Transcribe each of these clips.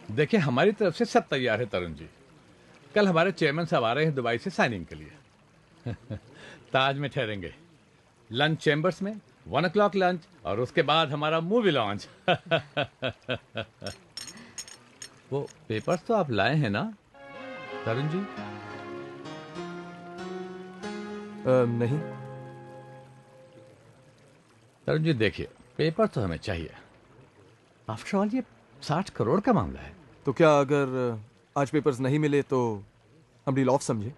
देखिए, हमारी तरफ से सब तैयार है तरुण जी। कल हमारे चेयरमैन साहब आ रहे हैं दुबई से साइनिंग के लिए। ताज में ठहरेंगे, लंच चैम्बर्स में, 1 o'clock लंच, और उसके बाद हमारा मूवी लॉन्च। वो पेपर्स तो आप लाए हैं ना तरुण जी? नहीं। तरुण जी देखिए, पेपर तो हमें चाहिए। आफ्टर ऑल ये 60 करोड़ का मामला है। तो क्या अगर आज पेपर्स नहीं मिले तो हम डील ऑफ समझे?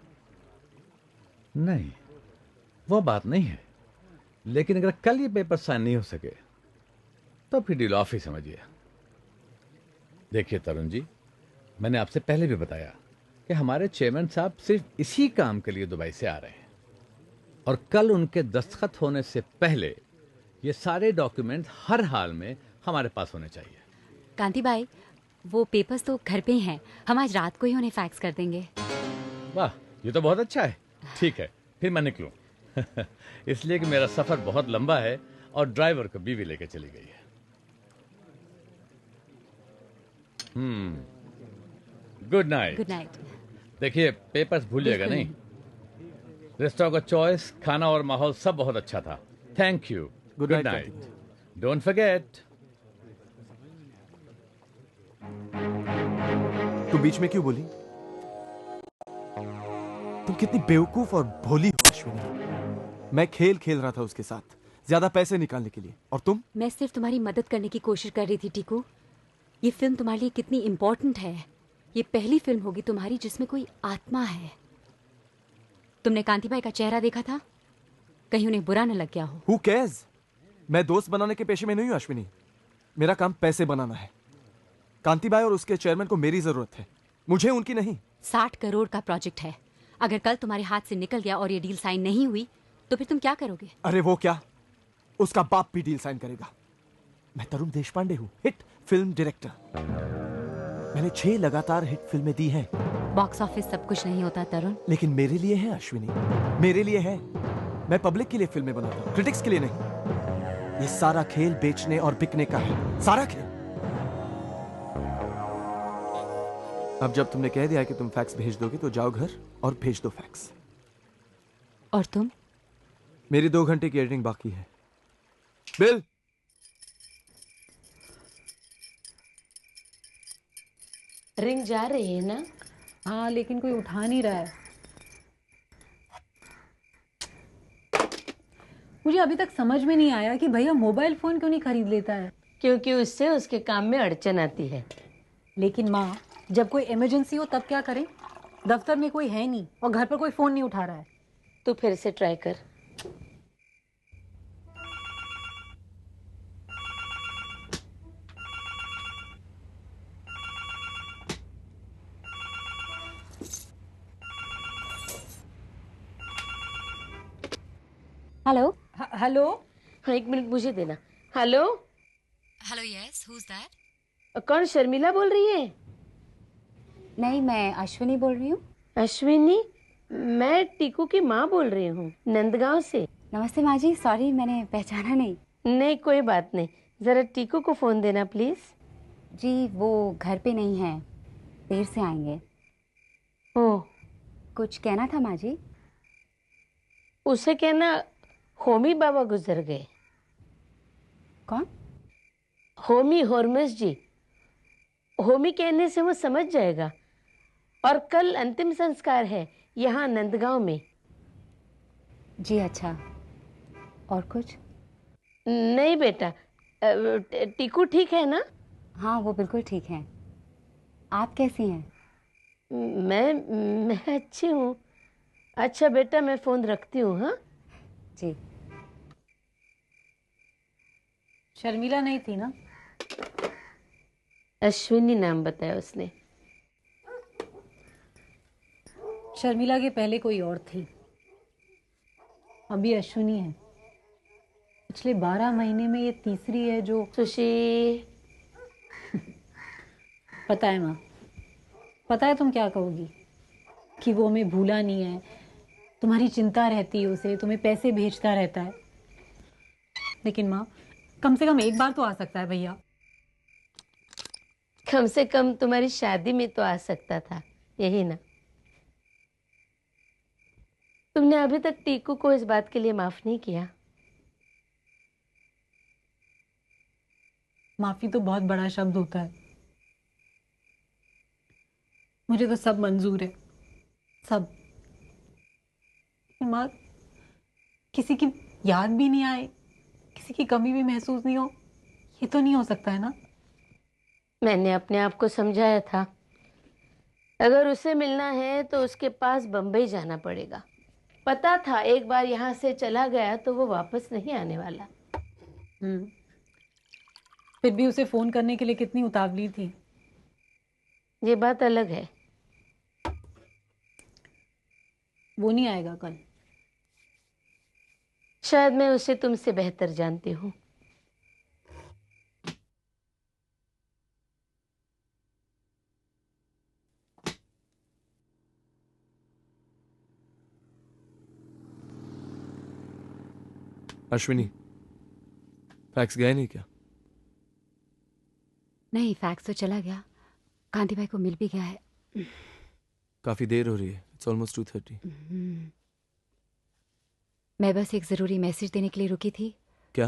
नहीं, वो बात नहीं है। लेकिन अगर कल ये पेपर साइन नहीं हो सके तो फिर डील ऑफ ही समझिए। देखिए तरुण जी, मैंने आपसे पहले भी बताया कि हमारे चेयरमैन साहब सिर्फ इसी काम के लिए दुबई से आ रहे हैं, और कल उनके दस्तखत होने से पहले ये सारे डॉक्यूमेंट हर हाल में हमारे पास होने चाहिए। कांति भाई, वो पेपर्स तो घर पे ही हैं। हम आज रात को ही उन्हें फैक्स कर देंगे। वाह, ये तो बहुत अच्छा है। ठीक है, फिर मैं निकलूं। इसलिए कि मेरा सफर बहुत लंबा है और ड्राइवर को बीवी लेके चली गई है। Good night. Good night. देखिए, पेपर्स भूलिएगा नहीं। रेस्टोरेंट का चॉइस, खाना और माहौल सब बहुत अच्छा था। Thank you. Good night. Don't forget. तू बीच में क्यों बोली? तुम कितनी बेवकूफ और भोली हो अश्विनी। मैं खेल खेल रहा था उसके साथ, ज्यादा पैसे निकालने के लिए, और तुम? मैं सिर्फ तुम्हारी मदद करने की कोशिश कर रही थी टीकू। ये फिल्म तुम्हारे लिए कितनी इम्पोर्टेंट है। ये पहली फिल्म होगी तुम्हारी जिसमें कोई आत्मा है। तुमने कांति भाई का चेहरा देखा था? कहीं उन्हें बुरा न लग गया हो। Who cares? मैं दोस्त बनाने के पेशे में नहीं हूं अश्विनी। मेरा काम पैसे बनाना है। कांति भाई और उसके चेयरमैन को मेरी जरूरत है, मुझे उनकी नहीं। 60 करोड़ का प्रोजेक्ट है। अगर कल तुम्हारे हाथ से निकल गया और ये डील साइन नहीं हुई तो फिर तुम क्या करोगे? अरे वो क्या, उसका बाप भी डील साइन करेगा। मैं तरुण देशपांडे हूँ, हिट फिल्म डायरेक्टर। मैंने 6 लगातार हिट फिल्में दी हैं। बॉक्स ऑफिस सब कुछ नहीं होता तरुण। लेकिन मेरे लिए है अश्विनी, मेरे लिए है। मैं पब्लिक के लिए फिल्में बनाता हूँ, क्रिटिक्स के लिए नहीं। ये सारा खेल बेचने और बिकने का है, सारा खेल। अब जब तुमने कह दिया कि तुम फैक्स भेज दोगे तो जाओ घर और भेज दो फैक्स। और तुम? मेरी 2 घंटे की एडिटिंग बाकी है। बिल। रिंग जा रही है ना? हाँ, लेकिन कोई उठा नहीं रहा है। मुझे अभी तक समझ में नहीं आया कि भैया मोबाइल फोन क्यों नहीं खरीद लेता है। क्योंकि उससे उसके काम में अड़चन आती है। लेकिन माँ, जब कोई इमरजेंसी हो तब क्या करें? दफ्तर में कोई है नहीं और घर पर कोई फोन नहीं उठा रहा है। तू फिर से ट्राई कर। हेलो। हेलो। हाँ, 1 मिनट मुझे देना। Hello. Hello, yes, who is that? कौन, शर्मिला बोल रही है? नहीं, मैं अश्विनी बोल रही हूँ। अश्विनी? मैं टीकू की माँ बोल रही हूँ, नंदगांव से। नमस्ते माँ जी, सॉरी मैंने पहचाना नहीं। नहीं, कोई बात नहीं। जरा टीकू को फोन देना प्लीज। जी, वो घर पे नहीं है, देर से आएंगे। ओह। कुछ कहना था माँ जी? उसे कहना होमी बाबा गुजर गए। कौन? होमी होर्मस जी। होमी कहने से वो समझ जाएगा। और कल अंतिम संस्कार है यहाँ नंदगांव में। जी अच्छा, और कुछ? नहीं बेटा, टीकू ठीक है ना? हाँ, वो बिल्कुल ठीक है। आप कैसी हैं? मैं अच्छी हूँ। अच्छा बेटा, मैं फोन रखती हूँ। हाँ जी। शर्मिला नहीं थी ना? अश्विनी नाम बताया उसने। शर्मिला के पहले कोई और थी, अभी अश्विनी है। पिछले 12 महीने में ये तीसरी है जो। सुशी, पता है माँ, पता है तुम क्या कहोगी कि वो हमें भूला नहीं है, तुम्हारी चिंता रहती है उसे, तुम्हें पैसे भेजता रहता है। लेकिन माँ, कम से कम एक बार तो आ सकता है भैया। कम से कम तुम्हारी शादी में तो आ सकता था, यही ना? तुमने अभी तक टीकू को इस बात के लिए माफ नहीं किया। माफी तो बहुत बड़ा शब्द होता है। मुझे तो सब मंजूर है, सब। माँ, किसी की याद भी नहीं आए, किसी की कमी भी महसूस नहीं हो, ये तो नहीं हो सकता है ना? मैंने अपने आप को समझाया था, अगर उसे मिलना है तो उसके पास बंबई जाना पड़ेगा। पता था एक बार यहाँ से चला गया तो वो वापस नहीं आने वाला। फिर भी उसे फोन करने के लिए कितनी उतावली थी। ये बात अलग है। वो नहीं आएगा कल। शायद मैं उसे तुमसे बेहतर जानती हूँ। अश्विनी, फैक्स गया नहीं क्या? नहीं, फैक्स तो चला गया। कांति भाई को मिल भी गया है। काफी देर हो रही है। It's almost 2:30। मैं बस एक जरूरी मैसेज देने के लिए रुकी थी। क्या?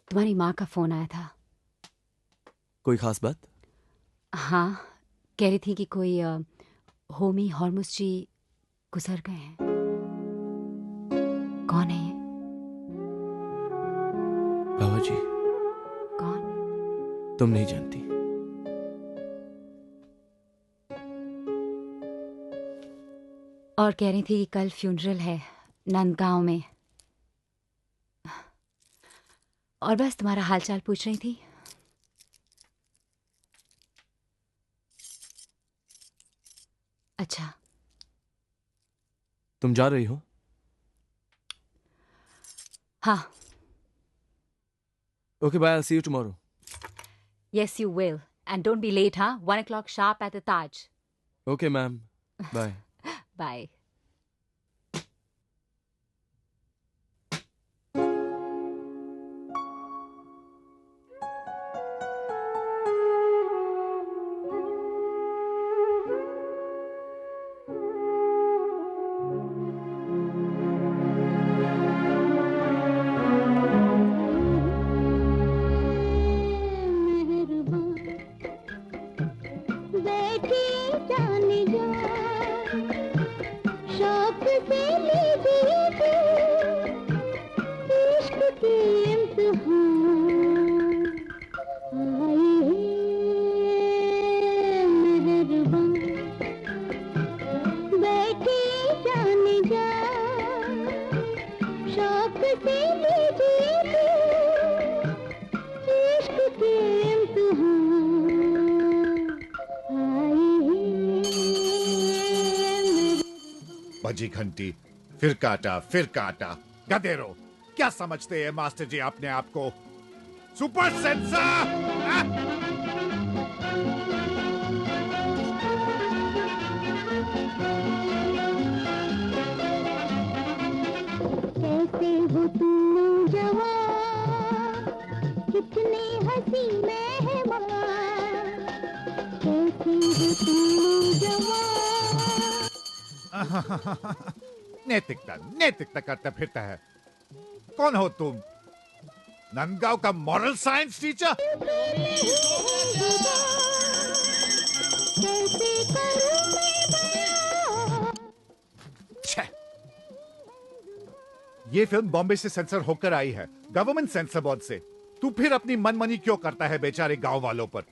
तुम्हारी माँ का फोन आया था। कोई खास बात? हाँ, कह रही थी कि कोई होमी हॉर्मुस जी गुजर गए हैं। कौन है ये? बाबा जी। कौन? तुम नहीं जानती। और कह रही थी कि कल फ्यूनरल है नंदगांव में। और बस तुम्हारा हालचाल पूछ रही थी। अच्छा। तुम जा रही हो? हाँ। Okay, bye. I'll see you tomorrow. Yes, you will. And don't be late, huh? 1 o'clock sharp at the Taj. Okay, ma'am. Bye. Bye. बजी घंटी, फिर काटा। गधेरो, क्या समझते हैं मास्टर जी अपने आप को? Super sensor! कैसे हो तुम जवान, कितने हंसी मेहमान, कैसे हो तुम जवान। नैतिकता करता फिरता है। कौन हो तुम? नंदगांव का मॉरल साइंस टीचर? ये फिल्म बॉम्बे से सेंसर होकर आई है, गवर्नमेंट सेंसर बोर्ड से। तू फिर अपनी मनमानी क्यों करता है बेचारे गांव वालों पर?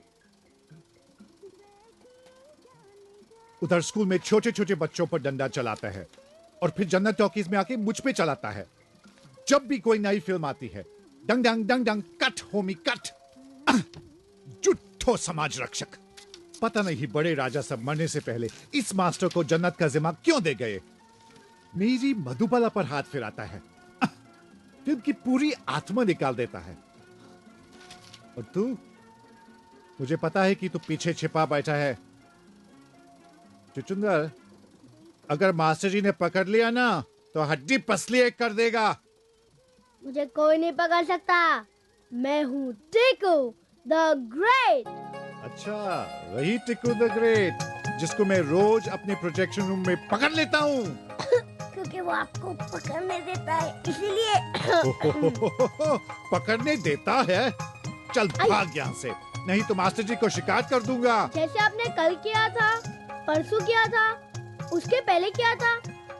उधर स्कूल में छोटे छोटे बच्चों पर डंडा चलाता है और फिर जन्नत टॉकीज में आके मुझ पे चलाता है। जब भी कोई नई फिल्म आती है, डंग डंग डंग डंग, कट होमी कट। जुट्ठो समाज रक्षक। पता नहीं बड़े राजा सब मरने से पहले इस मास्टर को जन्नत का जिम्मा क्यों दे गए। मेरी मधुबाला पर हाथ फिराता है, फिल्म की पूरी आत्मा निकाल देता है। और तू, मुझे पता है कि तू पीछे छिपा बैठा है। चुचुंदर, अगर मास्टर जी ने पकड़ लिया ना तो हड्डी पसली एक कर देगा। मुझे कोई नहीं पकड़ सकता। मैं हूँ टिकू द ग्रेट। अच्छा, वही टिकू द ग्रेट जिसको मैं रोज अपने प्रोजेक्शन रूम में पकड़ लेता हूँ। क्योंकि वो आपको पकड़ने देता है, इसीलिए। पकड़ने देता है? चल भाग यहाँ से, नहीं तो मास्टर जी को शिकायत कर दूंगा। जैसे आपने कल किया था, परसों किया था, उसके पहले किया था,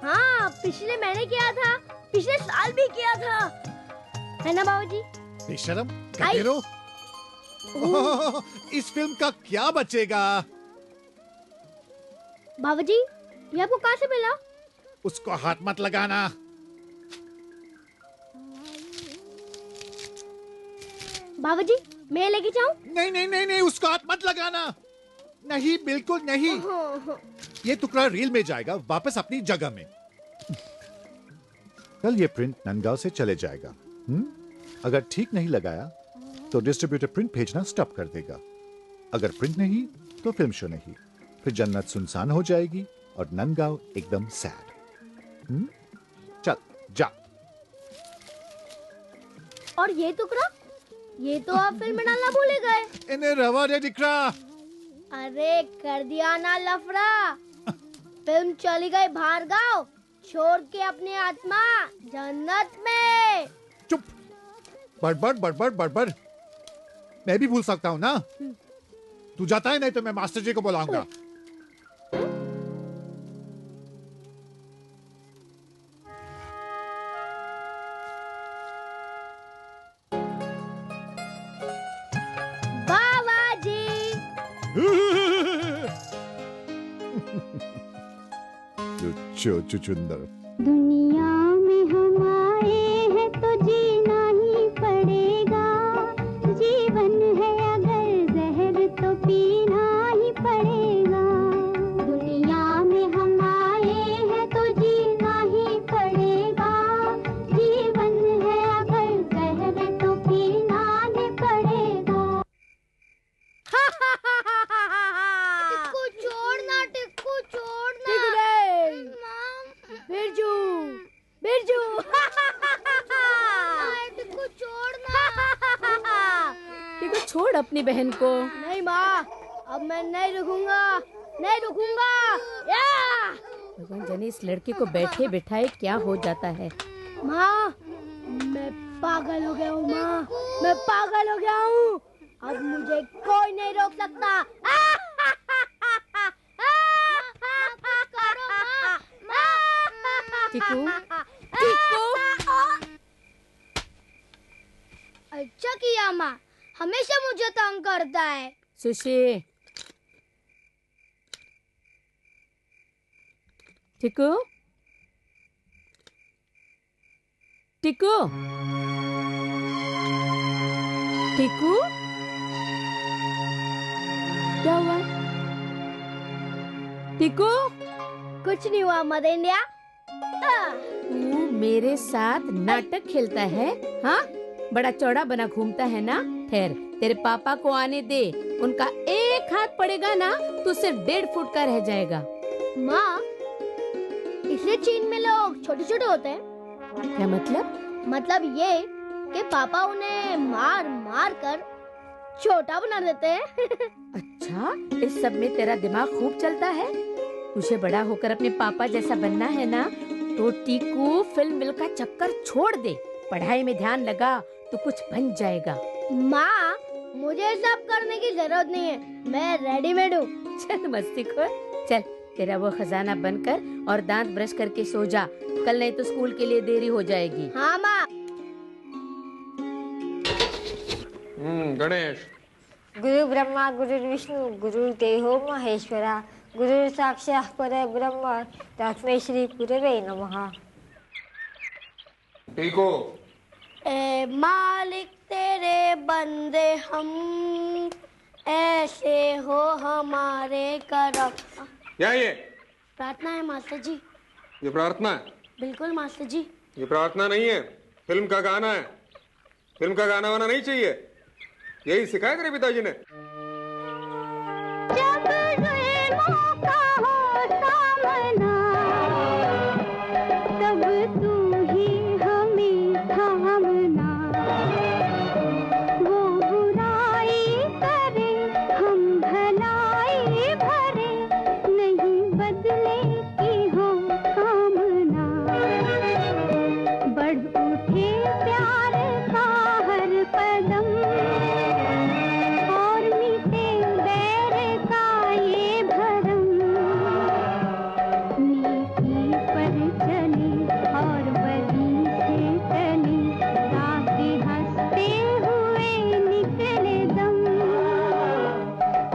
हाँ पिछले महीने किया था, पिछले साल भी किया था, है ना बाबूजी? बेशरम, गधेरो। इस फिल्म का क्या बचेगा? बाबूजी, ये आपको कहाँ से मिला? उसको हाथ मत लगाना। बाबूजी, मैं लेके जाऊं? नहीं नहीं नहीं नहीं, उसको हाथ मत लगाना। नहीं, बिल्कुल नहीं। ये टुकड़ा रील में जाएगा वापस अपनी जगह में। कल ये प्रिंट नंदगांव से चले जाएगा। अगर ठीक नहीं लगाया तो डिस्ट्रीब्यूटर प्रिंट भेजना स्टॉप कर देगा। अगर प्रिंट नहीं तो फिल्म शो नहीं। फिर जन्नत सुनसान हो जाएगी और नंदगांव एकदम सैड। चल जा। और ये टुकड़ा, ये तो आप फिल्म में डालना भूले गए। इन्हें रवा दे दिखरा। अरे कर दिया ना लफड़ा। फिल्म चली गई बाहर गाँव, छोड़ के अपनी आत्मा जन्नत में। चुप। बड़बड़ बड़बड़ बड़बड़। मैं भी भूल सकता हूँ ना। तू जाता है, नहीं तो मैं मास्टर जी को बुलाऊंगा। चुचुंदर। दुनिया में हम आए हैं तो जीना ही पड़ेगा। जीवन है अगर जहर तो पीना ही पड़ेगा। दुनिया में हम आए हैं तो जीना ही पड़ेगा। जीवन है अगर जहर तो पीना ही पड़ेगा। टिक्कू छोड़ना, टिक्कू छोड़ना। बिरजू, बिरजू। टिक्कू छोड़ना। टिक्कू छोड़ अपनी बहन को। नहीं माँ, अब मैं नहीं रुकूंगा, नहीं रुकूंगा। भगवान जाने इस लड़के को बैठे बिठाए क्या हो जाता है। माँ, मैं पागल हो गया हूँ माँ, मैं पागल हो गया हूँ। अब मुझे कोई नहीं रोक सकता। टिक्कू, टिक्कू। अच्छा किया माँ, हमेशा मुझे तंग करता है। सुशी। टिक्कू, टिक्कू, टिक्कू, क्या हुआ? टिक्कू, कुछ नहीं हुआ मदर इंडिया। तू मेरे साथ नाटक खेलता है? हाँ, बड़ा चौड़ा बना घूमता है ना। ठहर, तेरे पापा को आने दे। उनका एक हाथ पड़ेगा ना तो सिर्फ 1.5 फुट का रह जाएगा। माँ, इसलिए चीन में लोग छोटे छोटे होते हैं। क्या मतलब? मतलब ये कि पापा उन्हें मार मार कर छोटा बना देते हैं। अच्छा, इस सब में तेरा दिमाग खूब चलता है। तुझे बड़ा होकर अपने पापा जैसा बनना है ना, तो टिक्कू फिल्म मिल का चक्कर छोड़ दे। पढ़ाई में ध्यान लगा तो कुछ बन जाएगा। माँ, मुझे सब करने की जरूरत नहीं है, मैं रेडीमेड हूँ। चल मस्ती खोर, चल तेरा वो खजाना बनकर और दांत ब्रश करके सो जा। कल नहीं तो स्कूल के लिए देरी हो जाएगी। हाँ माँ। गणेश। गुरु ब्रह्मा गुरु विष्णु गुरु देवो महेश्वरा गुरु साक्षात् परब्रह्म तस्मै श्री गुरवे नमः। ठीक हो? ए मालिक तेरे बंदे हम, ऐसे हो हमारे करम। क्या ये? प्रार्थना है मास्टर जी। ये प्रार्थना है? बिल्कुल मास्टर जी। ये प्रार्थना नहीं है, फिल्म का गाना है। फिल्म का गाना वाना नहीं चाहिए। यही सिखाया तेरे पिताजी ने? जब जुल्मों का हो सामना, तब तू ही हमें थामना। वो बुराई करे हम भलाई भरे, नहीं बदले की हो कामना। बढ़ उठे प्यार का हर कदम, और मीठे बैर का ये भरम। नीति पर चले और बदी से चले, ताकि हंसते हुए निकले दम।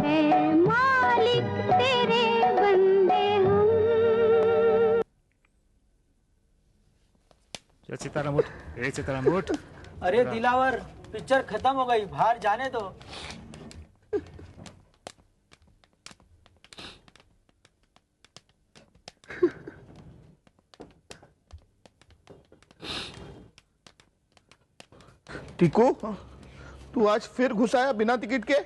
है मालिक तेरे बंदे हम। सीताराम उठ। ए सीताराम उठ। अरे दिलावर, पिक्चर खत्म हो गई, बाहर जाने दो। टीकू, तू आज फिर घुस आया बिना टिकट के?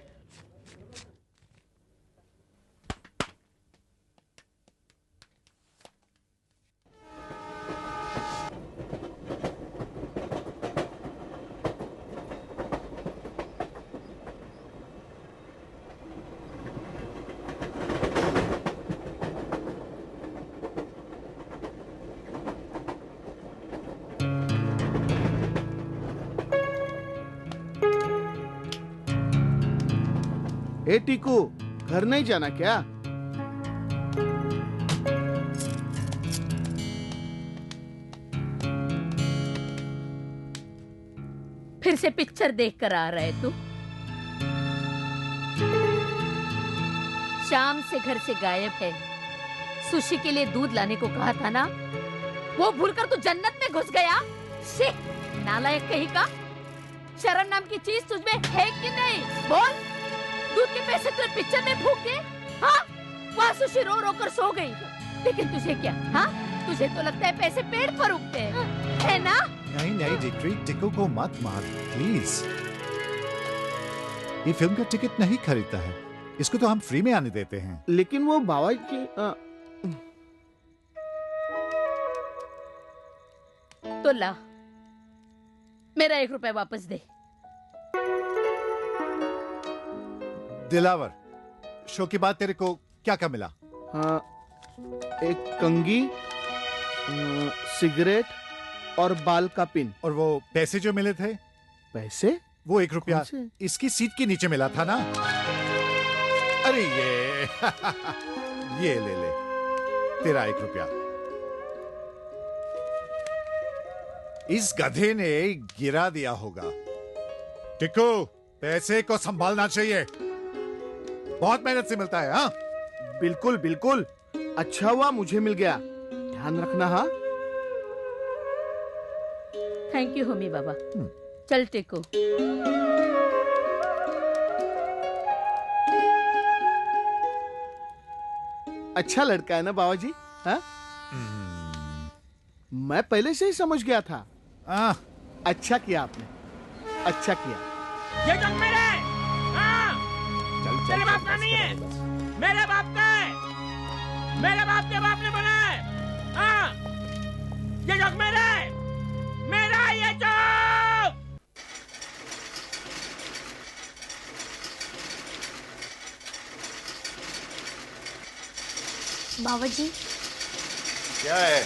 ए टीकू, घर नहीं जाना क्या? फिर से पिक्चर देख कर आ रहे तू? शाम से घर से गायब है। सुशी के लिए दूध लाने को कहा था ना, वो भूलकर तू जन्नत में घुस गया। शी, नालायक कहीं का। शर्म नाम की चीज तुझमें है कि नहीं? बोल। दूध के पैसे तुझे पिक्चर में फूक दिए? हाँ, वहाँ सुशी रो रो कर सो गई। लेकिन तुझे क्या? हाँ, तुझे तो लगता है पैसे पेड़ पर उगते हैं, है ना? नहीं नहीं डिक्री, टिकू को मत मार प्लीज। ये फिल्म का टिकट नहीं खरीदता है, इसको तो हम फ्री में आने देते हैं। लेकिन वो बाबा जी तो ला, मेरा 1 रुपया वापस दे। दिलावर, शो के बाद तेरे को क्या क्या मिला? हाँ, एक कंघी, सिगरेट और बाल का पिन। और वो पैसे जो मिले थे? पैसे? वो 1 रुपया इसकी सीट के नीचे मिला था ना? अरे ये ले तेरा 1 रुपया। इस गधे ने गिरा दिया होगा। टिक्कू, पैसे को संभालना चाहिए, बहुत मेहनत से मिलता है। हाँ, बिल्कुल बिल्कुल, अच्छा हुआ मुझे मिल गया, ध्यान रखना। हाँ, थैंक यू होमी बाबा। चल टेको। अच्छा लड़का है ना बाबा जी? हाँ? मैं पहले से ही समझ गया था। अच्छा किया आपने, अच्छा किया। ये जग मेरा है। हाँ। मेरे बाप का नहीं है, मेरे बाप का है। मेरे बाप के बाप ने बनाया है। हाँ, ये जग मेरा है, मेरा ये जग। बाबा जी, क्या है?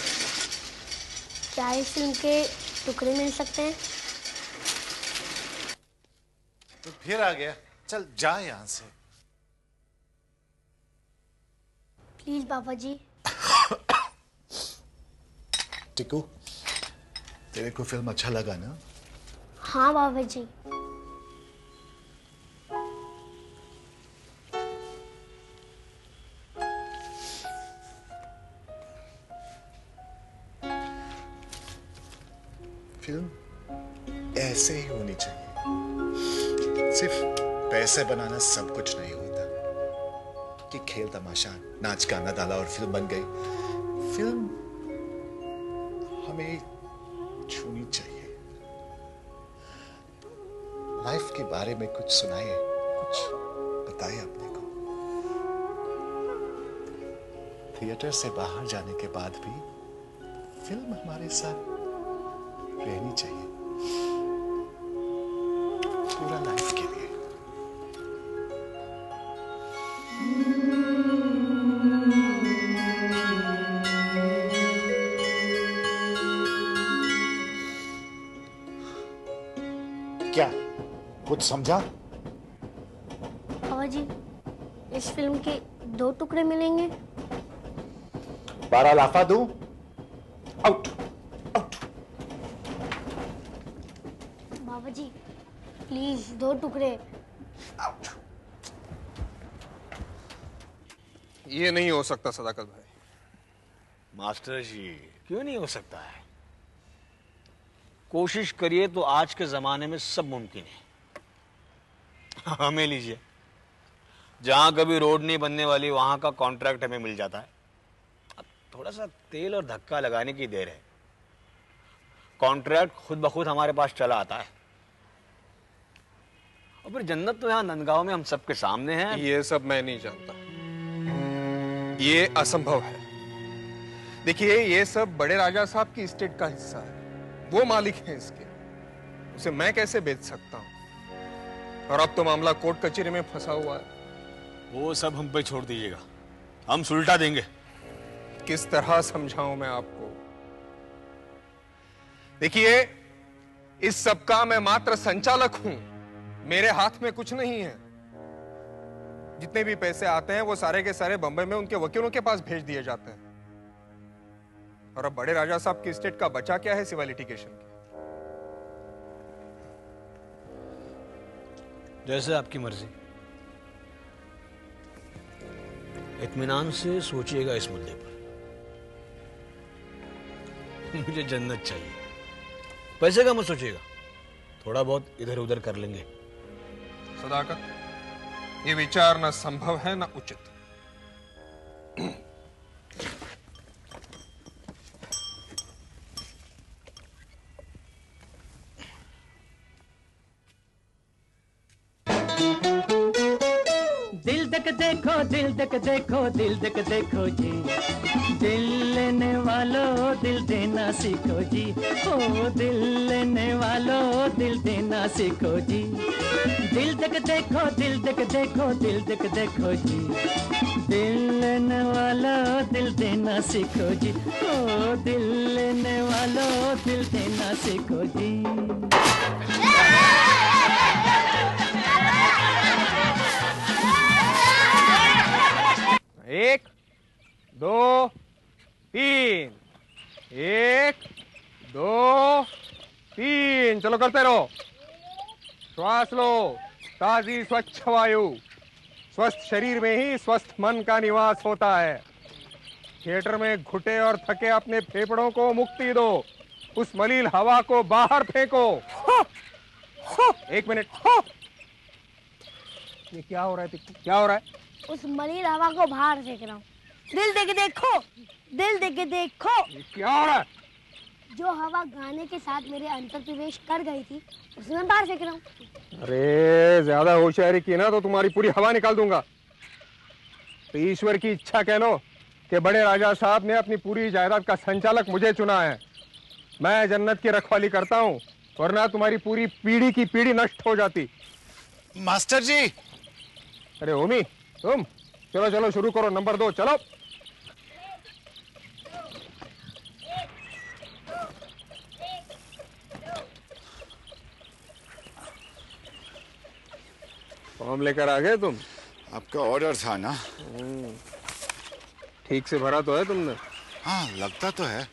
क्या इस फिल्म के टुकड़े मिल सकते हैं? तो फिर आ गया, चल जा यहाँ से। प्लीज बाबा जी। टिकू, तेरे को फिल्म अच्छा लगा ना? हाँ बाबा जी। फिल्म ऐसे ही होनी चाहिए। सिर्फ पैसे बनाना सब कुछ नहीं होता कि खेल तमाशा, नाच गाना डाला और फिल्म बन गई। फिल्म हमें छूनी चाहिए। लाइफ के बारे में कुछ सुनाइए, कुछ बताइए अपने को। थिएटर से बाहर जाने के बाद भी फिल्म हमारे साथ रहनी चाहिए पूरा लाइफ के लिए। क्या कुछ समझा? बाबा जी, इस फिल्म के 2 टुकड़े मिलेंगे? 12 लाफा दूं? आउट। बाबा जी प्लीज 2 टुकड़े। ये नहीं हो सकता सदाकत भाई। मास्टर जी, क्यों नहीं हो सकता है? कोशिश करिए तो आज के जमाने में सब मुमकिन है। हमें लीजिए, जहां कभी रोड नहीं बनने वाली वहां का कॉन्ट्रैक्ट हमें मिल जाता है। अब थोड़ा सा तेल और धक्का लगाने की देर है, कॉन्ट्रैक्ट खुद ब खुद हमारे पास चला आता है। और फिर जन्नत तो यहाँ नंदगांव में हम सबके सामने है। ये सब मैं नहीं जानता, ये असंभव है। देखिए, ये सब बड़े राजा साहब की स्टेट का हिस्सा है, वो मालिक हैं इसके, उसे मैं कैसे बेच सकता हूं? और अब तो मामला कोर्ट कचहरी में फंसा हुआ है। वो सब हम पे छोड़ दीजिएगा, हम सुलटा देंगे। किस तरह समझाऊं मैं आपको? देखिए, इस सब का मैं मात्र संचालक हूं, मेरे हाथ में कुछ नहीं है। जितने भी पैसे आते हैं वो सारे के सारे बंबई में उनके वकीलों के पास भेज दिए जाते हैं। और अब बड़े राजा साहब की स्टेट का बचा क्या है सिवाय लिटिगेशन के? जैसे आपकी मर्जी। इत्मीनान से सोचिएगा इस मुद्दे पर। मुझे जन्नत चाहिए, पैसे का मत सोचिएगा, थोड़ा बहुत इधर उधर कर लेंगे। सदाकत, ये विचार न संभव है न उचित। दिल तक देखो, दिल तक देखो, दिल तक देखो जी, दिल लेने वालों दिल देना सीखो जी। ओ दिल लेने वालों दिल देना सीखो जी। दिल तक देखो, दिल तक देखो, दिल तक देखो जी, दिल लेने वालों दिल देना सीखो जी। ओ दिल लेने वालों दिल देना सीखो जी। 1 2 3, 1 2 3, चलो करते रहो। श्वास लो, ताजी स्वच्छ वायु। स्वस्थ शरीर में ही स्वस्थ मन का निवास होता है। थिएटर में घुटे और थके अपने फेफड़ों को मुक्ति दो, उस मलिन हवा को बाहर फेंको। 1 मिनट, ये क्या हो रहा है? क्या हो रहा है? उस मलिन हवा को बाहर फेंक रहा हूँ। दिल दे के देखो, दिल दे के देखो। ये क्या हो रहा है? जो हवा गाने के साथ मेरे अंतर प्रवेश कर गई थी, उसे मैं बाहर फेंक रहा हूँ। अरे ज्यादा होशियारी की ना तो तुम्हारी पूरी हवा निकाल दूंगा। तो ईश्वर की इच्छा कह लो कि बड़े राजा साहब ने अपनी पूरी जायदाद का संचालक मुझे चुना है। मैं जन्नत की रखवाली करता हूँ, वरना तुम्हारी पूरी पीढ़ी की पीढ़ी नष्ट हो जाती। मास्टर जी। अरे ओमी, तुम चलो चलो शुरू करो, नंबर 2 चलो। फॉर्म लेकर आ गए तुम? आपका ऑर्डर था ना? ठीक से भरा तो है तुमने? हाँ, लगता तो है।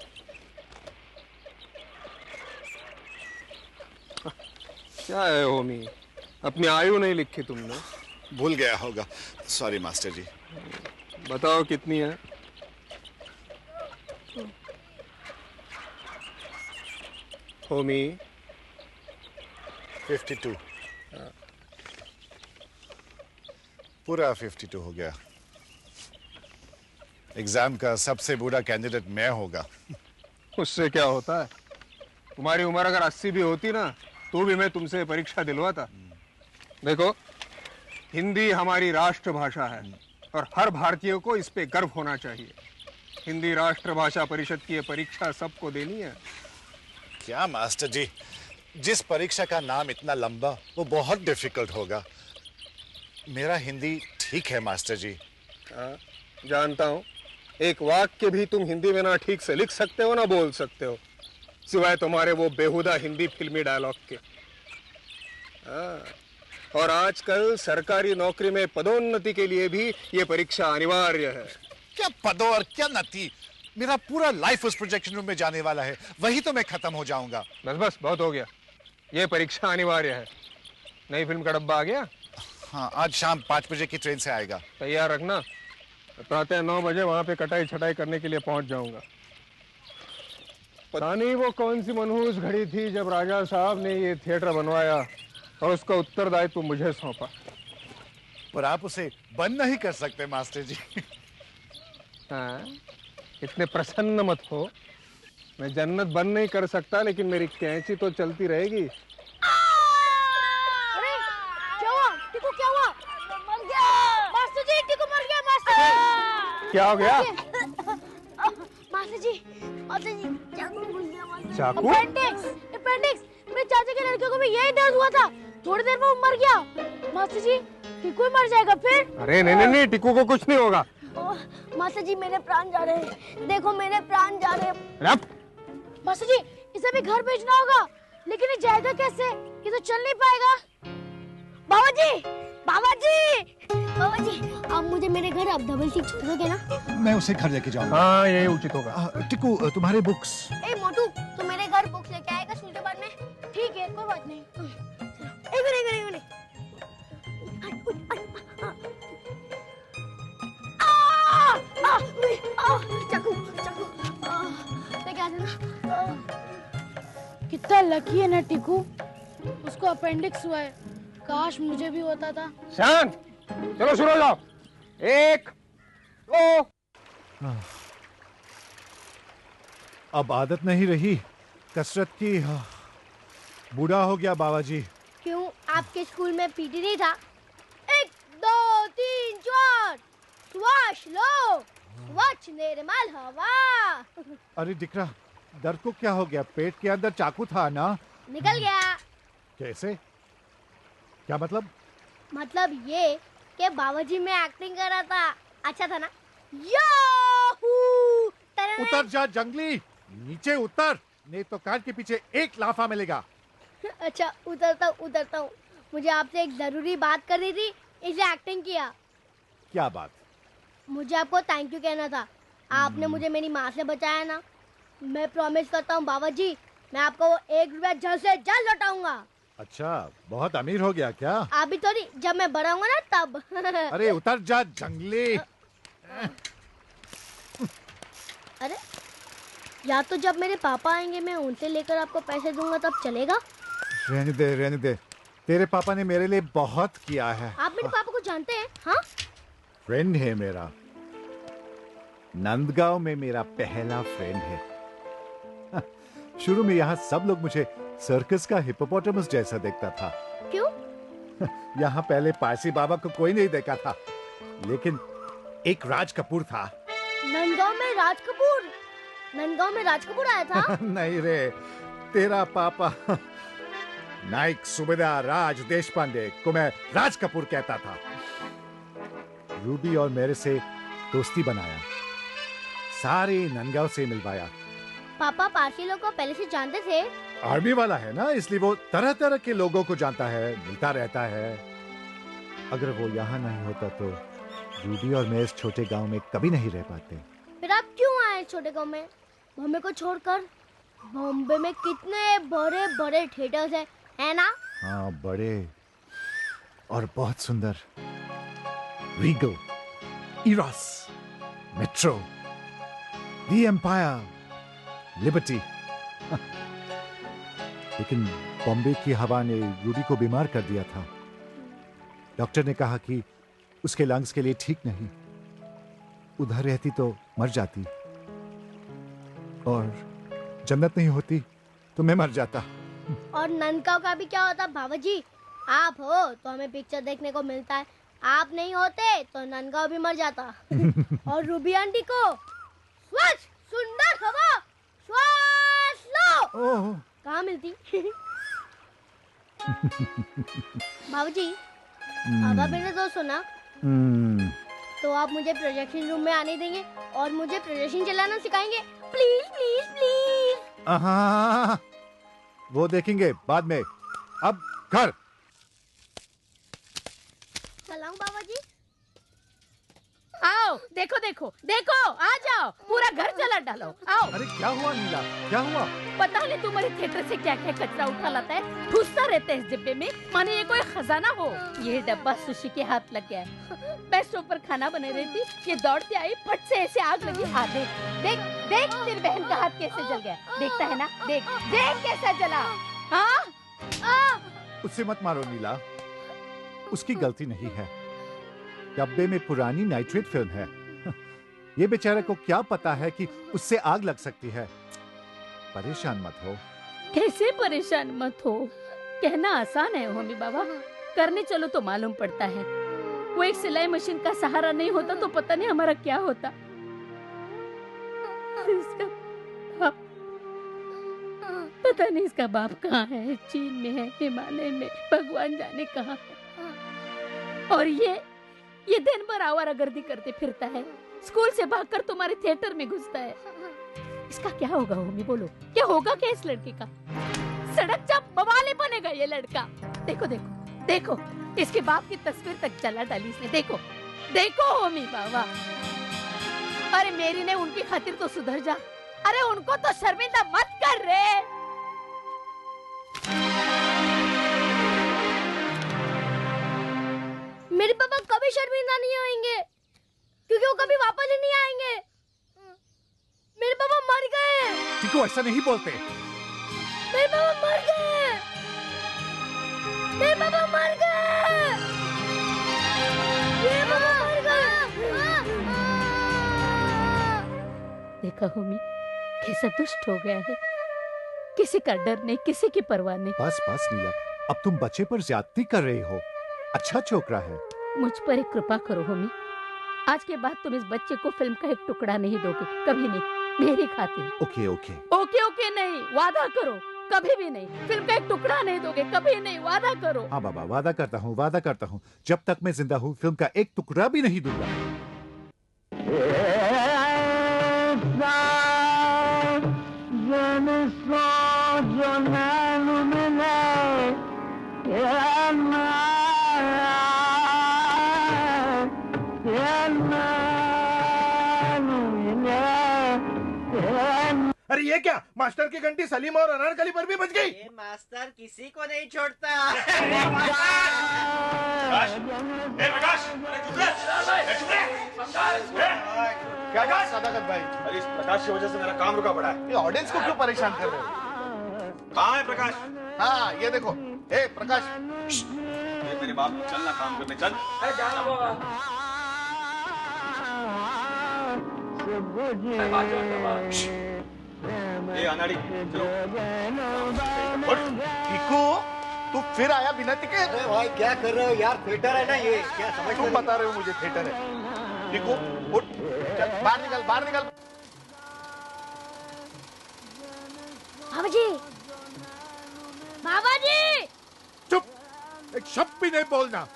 क्या है होमी, अपनी आयु नहीं लिखी तुमने? भूल गया होगा, सॉरी मास्टर जी। बताओ कितनी है? होमी 52। पूरा 52 हो गया। एग्जाम का सबसे बुरा कैंडिडेट मैं होगा। उससे क्या होता है, तुम्हारी उम्र अगर 80 भी होती ना तो भी मैं तुमसे परीक्षा दिलवाता। देखो, हिंदी हमारी राष्ट्रभाषा है और हर भारतीय को इस पे गर्व होना चाहिए। हिंदी राष्ट्रभाषा परिषद की ये परीक्षा सबको देनी है। क्या मास्टर जी, जिस परीक्षा का नाम इतना लंबा वो बहुत डिफिकल्ट होगा। मेरा हिंदी ठीक है मास्टर जी। जानता हूँ, एक वाक्य भी तुम हिंदी में ना ठीक से लिख सकते हो ना बोल सकते हो, सिवाय तुम्हारे वो बेहुदा हिंदी फिल्मी डायलॉग के। और आजकल सरकारी नौकरी में पदोन्नति के लिए भी ये परीक्षा अनिवार्य है। क्या पदो और क्या नती, मेरा पूरा लाइफ उस प्रोजेक्शन रूम में जाने वाला है, वही तो मैं खत्म हो जाऊंगा। बस बस बहुत हो गया, ये परीक्षा अनिवार्य है। नई फिल्म का डब्बा आ गया? हाँ, आज शाम 5 बजे की ट्रेन से आएगा। तैयार रखना, प्रातः 9 बजे वहां पे कटाई छटाई करने के लिए पहुंच जाऊंगा। पता नहीं वो कौन सी मनहूस घड़ी थी जब राजा साहब ने ये थिएटर बनवाया और उसका उत्तरदायित्व मुझे सौंपा। पर आप उसे बंद नहीं कर सकते मास्टर जी। हाँ, इतने प्रसन्न मत हो। मैं जन्नत बंद नहीं कर सकता, लेकिन मेरी कैंची तो चलती रहेगी। अरे क्या हुआ टीकू, क्या हुआ? मर गया मास्टर जी, टीकू मर गया मास्टर जी। क्या हो गया? मास्टर जी, मास्टर जी, चाकू घुस गया मास्टर। चाकू? Appendix, appendix. मेरे चाचा के लड़के को भी यही दर्द हुआ था, थोड़ी देर में वो मर गया। मास्टर जी, टीकू ही मर जाएगा फिर? अरे नहीं नहीं नहीं, टीकू को कुछ नहीं होगा। मास्टर जी, मेरे प्राण जा रहे हैं, देखो मेरे प्राण जा रहे हैं। मास्टर जी, इसे भी घर भेजना होगा, लेकिन ये जाएगा कैसे? ये तो चल नहीं पाएगा। बाबा जी, बाबा जी, बाबा जी, आप मुझे मेरे घर अब डबल सीट छोड़ दोगे ना? मैं उसे घर लेके जाऊंगा। हाँ, यही उचित होगा। टिकू, तुम्हारे बुक्स। ए मोटू, तू मेरे घर बुक्स लेके आएगा स्कूल के बाद में? ठीक है, कोई बात नहीं। एक मिनट। चाकू, लेके आ जाना। कितना लकी है ना टीकू, उसको अपेंडिक्स हुआ है। काश मुझे भी होता था। शांत, चलो शुरू हो जाओ। 1 2। अब आदत नहीं रही कसरत की। बूढ़ा हो गया बाबा जी। क्यों, आपके स्कूल में पीटी नहीं था? 1 2 3 4, श्वास लो, स्वच्छ निर्मल हवा। अरे दिकरा, दर्द को क्या हो गया? पेट के अंदर चाकू था ना? निकल गया। कैसे? क्या मतलब? मतलब ये कि बाबाजी में एक्टिंग कर रहा था, अच्छा था ना? याहू! उतर जा जंगली, नीचे उतर, नहीं तो कान के पीछे एक लाफा मिलेगा। अच्छा, उतरता हूँ। मुझे आपसे एक जरूरी बात करनी थी, इसलिए एक्टिंग किया। क्या बात? मुझे आपको थैंक यू कहना था। आपने मुझे मेरी माँ से बचाया ना। मैं प्रॉमिस करता हूँ बाबा जी, मैं आपको वो 1 रुपया जल्द से जल्द लौटाऊंगा। अच्छा, बहुत अमीर हो गया क्या? अभी तो नहीं, जब मैं बड़ा होऊंगा ना तब। अरे उतर जा जंगली। अरे, या तो जब मेरे पापा आएंगे मैं उनसे लेकर आपको पैसे दूंगा, तब चलेगा? रहने दे। तेरे पापा ने मेरे लिए बहुत किया है। आप मेरे पापा को जानते हैं? हाँ, फ्रेंड है मेरा। नंदगांव में मेरा पहला फ्रेंड है। शुरू में यहाँ सब लोग मुझे सर्कस का हिप्पोपोटामस जैसा देखता था। क्यों? यहाँ पहले पारसी बाबा को कोई नहीं देखा था, लेकिन एक राज कपूर था। नंदगांव में राज कपूर? नंदगांव में राज कपूर आया था? नहीं रे, तेरा पापा नाइक सूबेदार राज देशपांडे को मैं राज कपूर कहता था। रूबी और मेरे से दोस्ती बनाया, सारे नंदगांव से मिलवाया। पापा पारसी लोग को पहले से जानते थे? आर्मी वाला है ना, इसलिए वो तरह तरह के लोगों को जानता है, मिलता रहता है। अगर वो यहाँ नहीं होता तो रूबी और मैं इस छोटे गांव में कभी नहीं रह पाते। फिर आप क्यों आए छोटे गांव में, बॉम्बे को छोड़कर? बॉम्बे में कितने बड़े बड़े थिएटर्स है ना? हाँ, बड़े और बहुत सुंदर। रीगल, इरोस, मेट्रो, दी एम्पायर, लिबर्टी। लेकिन बॉम्बे की हवा ने रूडी को बीमार कर दिया था। डॉक्टर ने कहा कि उसके लंग्स के लिए ठीक नहीं। उधर रहती तो मर जाती, और जन्नत नहीं होती तो मैं मर जाता। और ननकाव का भी क्या होता बाबा जी? आप हो तो हमें पिक्चर देखने को मिलता है, आप नहीं होते तो ननकाव भी मर जाता। और रूबी आंटी को स्वच्छ सुंदर हवा श्वास लो कहाँ मिलती? बाबू जी, अब मैंने तो सुना, तो आप मुझे प्रोजेक्शन रूम में आने देंगे और मुझे प्रोजेक्शन चलाना सिखाएंगे? Please please please. हाँ, वो देखेंगे बाद में। अब घर चलाऊं बाबा जी? आओ, देखो देखो देखो, आ जाओ, पूरा घर जला डालो, आओ। अरे क्या हुआ नीला, क्या हुआ? पता नहीं तुम्हारे थिएटर से क्या क्या कचरा उठा लाता है, ठूसता रहता है इस डिब्बे में, माने ये कोई खजाना हो। ये डब्बा सुशी के हाथ लग गया है। मैं स्टोव पर खाना बना रही थी, ये दौड़ते आई, फट से ऐसे आग लगी। हाँ देख देख देख, तेरी बहन का हाथ कैसे जल गया, देखता है ना, देख देख कैसा जला। हाँ, उससे मत मारो नीला, उसकी गलती नहीं है। डब्बे में पुरानी नाइट्रेट फिल्म है। ये बेचारे को क्या पता है कि उससे आग लग सकती है। परेशान मत हो। कैसे परेशान मत हो? कहना आसान है होमी बाबा, करने चलो तो मालूम पड़ता है। वो एक सिलाई मशीन का सहारा नहीं होता तो पता नहीं हमारा क्या होता। इसका बाप, पता नहीं इसका बाप कहाँ है, चीन में है, हिमालय में, भगवान जाने कहाँ है। और ये दिन भर आवारागर्दी करते फिरता है, स्कूल से भागकर तुम्हारे थिएटर में घुसता है। इसका क्या होगा होमी, बोलो क्या होगा क्या इस लड़के का? सड़क जब बवाले बनेगा ये लड़का। देखो देखो देखो, इसके बाप की तस्वीर तक जला डाली इसने। देखो देखो होमी बाबा, अरे मेरी ने उनकी खातिर तो सुधर जा, अरे उनको तो शर्मिंदा मत कर रे। मेरे पापा कभी शर्मिंदा नहीं होंगे, क्योंकि वो कभी वापस ही नहीं आएंगे। मेरे पापा मर गए। टीकू, ऐसा नहीं बोलते। मेरे पापा मर गए। मेरे पापा मर गए। मेरे पापा मर गए। देखा होमी, कैसा दुष्ट हो गया है, किसी का डर नहीं, किसी की परवाह नहीं। बस बस नीला, अब तुम बच्चे पर ज्यादती कर रही हो। अच्छा छोकरा है। मुझ पर एक कृपा करो होमी, आज के बाद तुम इस बच्चे को फिल्म का एक टुकड़ा नहीं दोगे, कभी नहीं, मेरी खातिर। ओके ओके ओके ओके नहीं, वादा करो, कभी भी नहीं, फिल्म का एक टुकड़ा नहीं दोगे, कभी नहीं, वादा करो। हाँ बाबा, वादा करता हूँ, जब तक मैं जिंदा हूँ फिल्म का एक टुकड़ा भी नहीं दूंगा। अरे ये क्या, मास्टर की घंटी सलीम और अनारकली पर भी बज गई। ये मास्टर किसी को नहीं छोड़ता। क्या सदाकत भाई? अरे इस प्रकाश की वजह से मेरा काम रुका पड़ा है। ये ऑडियंस को क्यों परेशान कर रहे हो? कहाँ है प्रकाश? हाँ ये देखो, ए प्रकाश, ये मेरे बाप, चलना काम करने चल। जाना बाबा। ये अनाड़ी, चलो। टीकू, तू फिर आया बिना टिके? अरे भाई क्या कर रहे हो यार, थिएटर है ना ये, क्या समझ? तुम बता रहे हो मुझे थिएटर है। टीकू उठ, चल बाहर निकल, बाहर निकल। बाबा जी, बाबा जी, चुप, एक शब्द भी नहीं बोलना।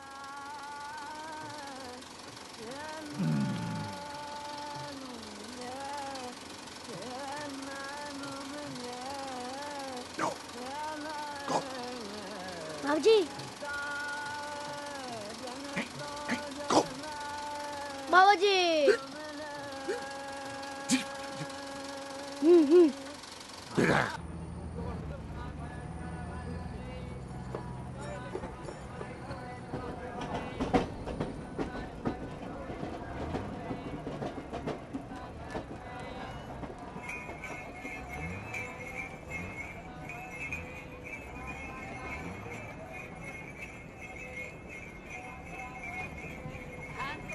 बाबा जी, बाबा जी,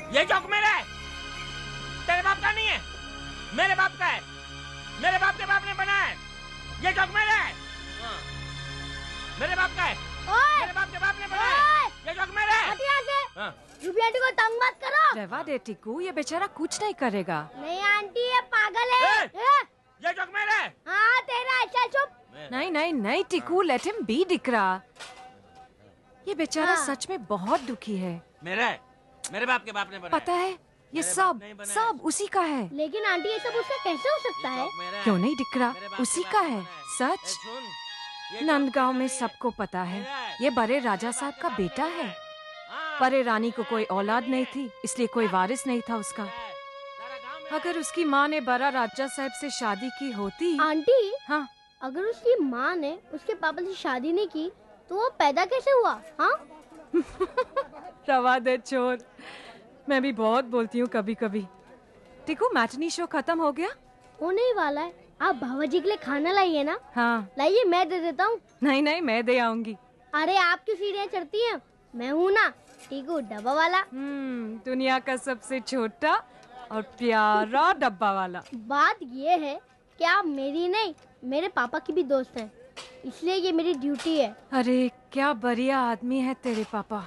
ये जोक मेरा है, तेरे बाप का नहीं है, मेरे बाप का है, मेरे बाप के बाप ने बनाया है, ये जोक मेरा है, हाँ। मेरे बाप का है, मेरे बाप के बाप ने बनाया है, ये जोक मेरा है। हट यहाँ से। हाँ। रूबी आंटी को तंग मत करो। रहवा दे टिकू, ये बेचारा कुछ नहीं करेगा। नहीं आंटी, ये पागल है। ये जोक मेरा है। हाँ तेरा, अच्छा चुप। नहीं नहीं नहीं टिकू, लेट हिम बी दिकरा। ये बेचारा सच में बहुत दुखी है। मेरा है, मेरे बाप के बाप ने बनाया। पता है, ये सब सब उसी का है। लेकिन आंटी ये सब उसका कैसे हो सकता है? क्यों नहीं दिकरा, उसी का है सच। नंदगांव में सबको पता है, ये बड़े राजा साहब का बेटा है। बड़े रानी को कोई औलाद नहीं थी, इसलिए कोई वारिस नहीं था उसका। अगर उसकी माँ ने बड़ा राजा साहब से शादी की होती। आंटी, हाँ, अगर उसकी माँ ने उसके पापा से शादी नहीं की तो वो पैदा कैसे हुआ? हाँ रवा दे चोर, मैं भी बहुत बोलती हूँ कभी कभी। टिकू, मैटनी शो खत्म हो गया? होने ही वाला है। आप भावा जी के लिए खाना लाइए ना। हाँ लाइए, मैं दे देता हूँ। नहीं नहीं, मैं दे आऊंगी। अरे आपकी सीढ़ियाँ चढ़ती हैं, मैं हूँ ना टीकू डब्बा वाला। दुनिया का सबसे छोटा और प्यारा डब्बा वाला। बात ये है कि आप मेरी नहीं, मेरे पापा की भी दोस्त हैं, इसलिए ये मेरी ड्यूटी है। अरे क्या बढ़िया आदमी है तेरे पापा,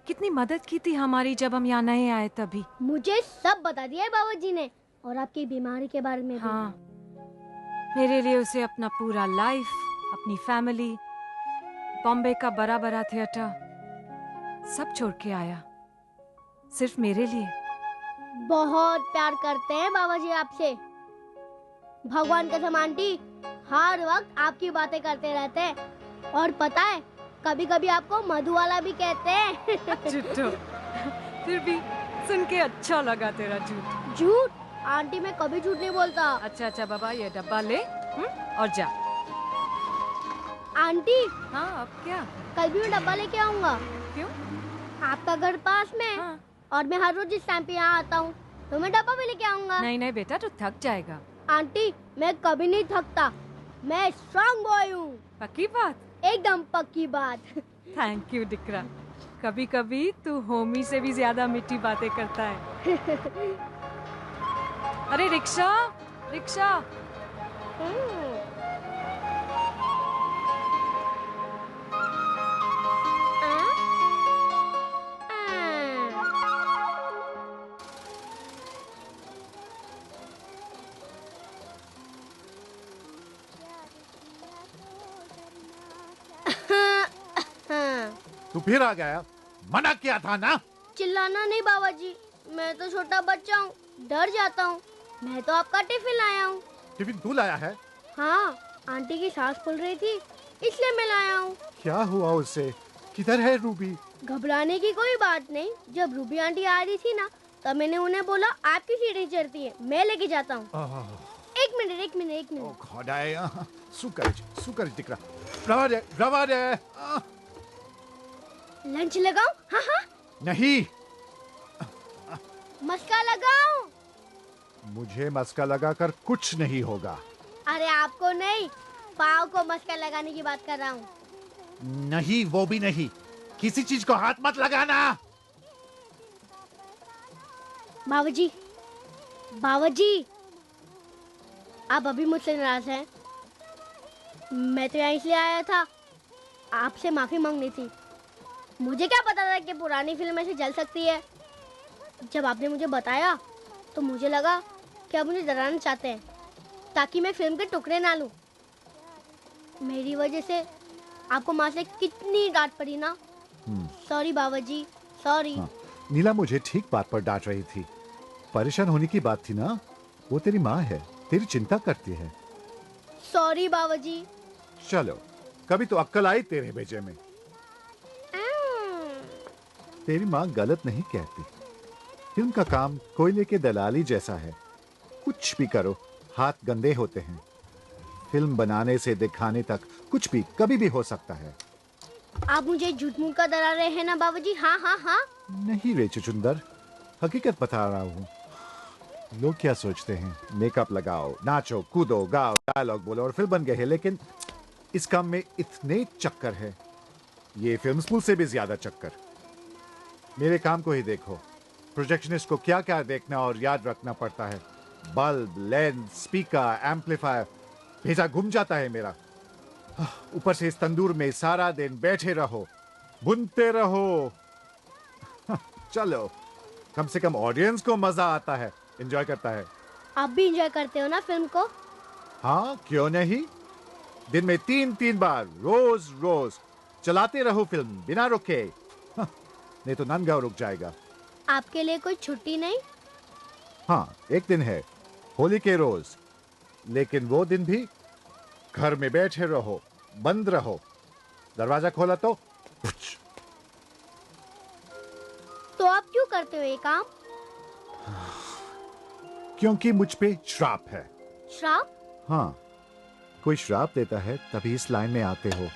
कितनी मदद की थी हमारी जब हम यहाँ नहीं आए तभी। मुझे सब बता दिया है बाबा जी ने, और आपकी बीमारी के बारे में भी। हाँ, मेरे लिए उसे अपना पूरा लाइफ, अपनी फैमिली, बॉम्बे का बड़ा बड़ा थिएटर सब छोड़ के आया, सिर्फ मेरे लिए। बहुत प्यार करते हैं बाबा जी आपसे। भगवान कसम आंटी, हर वक्त आपकी बातें करते रहते हैं, और पता है कभी कभी आपको मधु वाला भी कहते हैं। झूठो, फिर भी सुन के अच्छा लगा तेरा झूठ। झूठ? आंटी मैं कभी झूठ नहीं बोलता। अच्छा अच्छा बाबा, ये डब्बा ले और जा। आंटी। हाँ, अब क्या? कल भी मैं डब्बा लेके आऊंगा। क्यों? आपका घर पास में। हाँ। और मैं हर रोज इस टाइम पे यहाँ आता हूँ, तो मैं डब्बा भी लेके आऊंगा। नहीं नहीं बेटा, तू थक जाएगा। आंटी मैं कभी नहीं थकता, मैं स्ट्रॉन्ग बॉय हूँ। पक्की बात? एकदम पक्की बात। थैंक यू दिकरा, कभी कभी तू होमी से भी ज्यादा मीठी बातें करता है। अरे रिक्शा, रिक्शा। तू फिर आ गया? मना किया था ना। चिल्लाना नहीं बाबा जी, मैं तो छोटा बच्चा हूँ, डर जाता हूँ। मैं तो आपका टिफिन लाया हूँ। टिफिन तू लाया है? हाँ, आंटी की सांस फूल रही थी, इसलिए मैं लाया हूँ। क्या हुआ उससे? किधर है रूबी? घबराने की कोई बात नहीं। जब रूबी आंटी आ रही थी ना, तब मैंने उन्हें बोला आपकी सीढ़ी चढ़ती है, मैं लेके जाता हूँ। एक मिनट एक मिनट एक मिनट। सुकर दिख रहा। रवा दे। लंच लगाऊं? हाँ हाँ। नहीं। मस्का लगाऊं? मुझे मस्का लगाकर कुछ नहीं होगा। अरे आपको नहीं, पाव को मस्का लगाने की बात कर रहा हूँ। नहीं, वो भी नहीं। किसी चीज को हाथ मत लगाना। बाबूजी, बाबूजी, आप अभी मुझसे नाराज हैं? मैं तो यहाँ इसलिए आया था, आपसे माफी मांगनी थी। मुझे क्या पता था कि पुरानी फिल्म ऐसे जल सकती है। जब आपने मुझे बताया तो मुझे लगा कि आप मुझे डराना चाहते हैं, ताकि मैं फिल्म के टुकड़े ना लूं। मेरी वजह से आपको माँ से कितनी डांट पड़ी ना। सॉरी बाबा जी, सॉरी। नीला मुझे ठीक बात पर डांट रही थी। परेशान होने की बात थी ना। वो तेरी माँ है, तेरी चिंता करती है। सॉरी बाबा जी। चलो, कभी तो अक्ल आई तेरे भेजे में। तेरी माँ गलत नहीं कहती। फिल्म का काम कोयले के दलाली जैसा है। कुछ भी करो, हाथ गंदे होते हैं। फिल्म बनाने से दिखाने तक कुछ भी कभी भी हो सकता है। आप मुझे झूठ मूठ का डरा रहे हैं ना बाबूजी? हाँ हाँ हाँ। नहीं रे चुचुंदर, हकीकत बता रहा हूँ। लोग क्या सोचते हैं, मेकअप लगाओ, नाचो, कूदो, गाओ, डायलॉग बोलो और फिल्म बन गए है। लेकिन इस काम में इतने चक्कर है, ये फिल्म स्कूल से भी ज्यादा चक्कर। मेरे काम को ही देखो। प्रोजेक्शनिस्ट को क्या क्या देखना और याद रखना पड़ता है। बल्ब, लेंस, स्पीकर, एम्पलीफायर, भेजा घूम जाता है मेरा। ऊपर से इस तंदूर में सारा दिन बैठे रहो, बुनते रहो। चलो, कम से कम ऑडियंस को मजा आता है, एंजॉय करता है। आप भी एंजॉय करते हो ना फिल्म को? हाँ, क्यों नहीं। दिन में 3-3 बार रोज रोज चलाते रहो फिल्म बिना रुके। नहीं तो नंदगांव रुक जाएगा। आपके लिए कोई छुट्टी नहीं? हाँ, एक दिन है, होली के रोज, लेकिन वो दिन भी घर में बैठे रहो, बंद रहो। दरवाजा खोला तो आप क्यों करते हो ये काम? क्योंकि मुझ पे श्राप है। श्राप? हाँ, कोई श्राप देता है तभी इस लाइन में आते हो,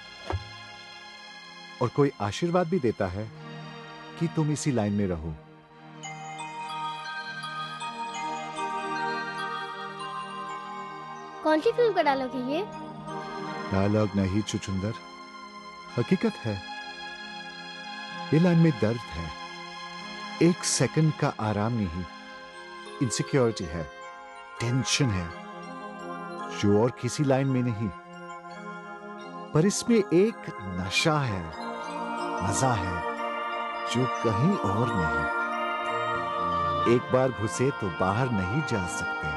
और कोई आशीर्वाद भी देता है कि तुम इसी लाइन में रहो। कौन सी फिल्म का डायलॉग है ये? डायलॉग नहीं चुचुंदर, हकीकत है। ये लाइन में दर्द है, एक सेकंड का आराम नहीं, इनसिक्योरिटी है, टेंशन है, जो और किसी लाइन में नहीं। पर इसमें एक नशा है, मजा है, जो कहीं और नहीं। एक बार घुसे तो बाहर नहीं जा सकते,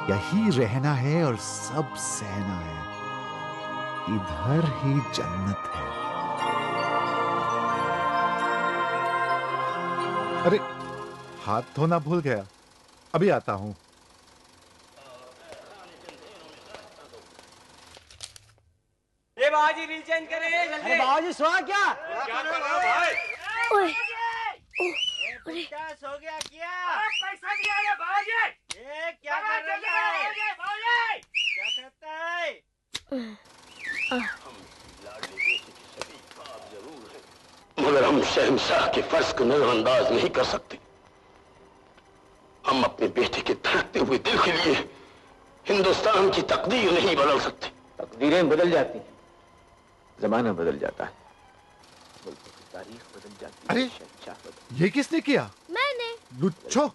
यही रहना है और सब सहना है। इधर ही जन्नत है। अरे, हाथ धोना भूल गया, अभी आता हूं। ये बाजी रील चेंज करे जल्दी। अरे बाजी सोया क्या? क्या कर रहा है भाई? ओए, क्या सो गया क्या? पैसा दिया रे बाजी। ये क्या कर रहा है? क्या करता है? मगर हम शहंशाह के फर्ज को नजरअंदाज नहीं कर सकते। हम अपने बेटे के धड़कते हुए दिल के लिए हिंदुस्तान की तकदीर नहीं बदल सकते। तकदीरें बदल जाती हैं, जमाना बदल जाता है, मुल्कों की तारीख बदल जाती है। अरे, ये किसने किया? मैंने। लुच्छो,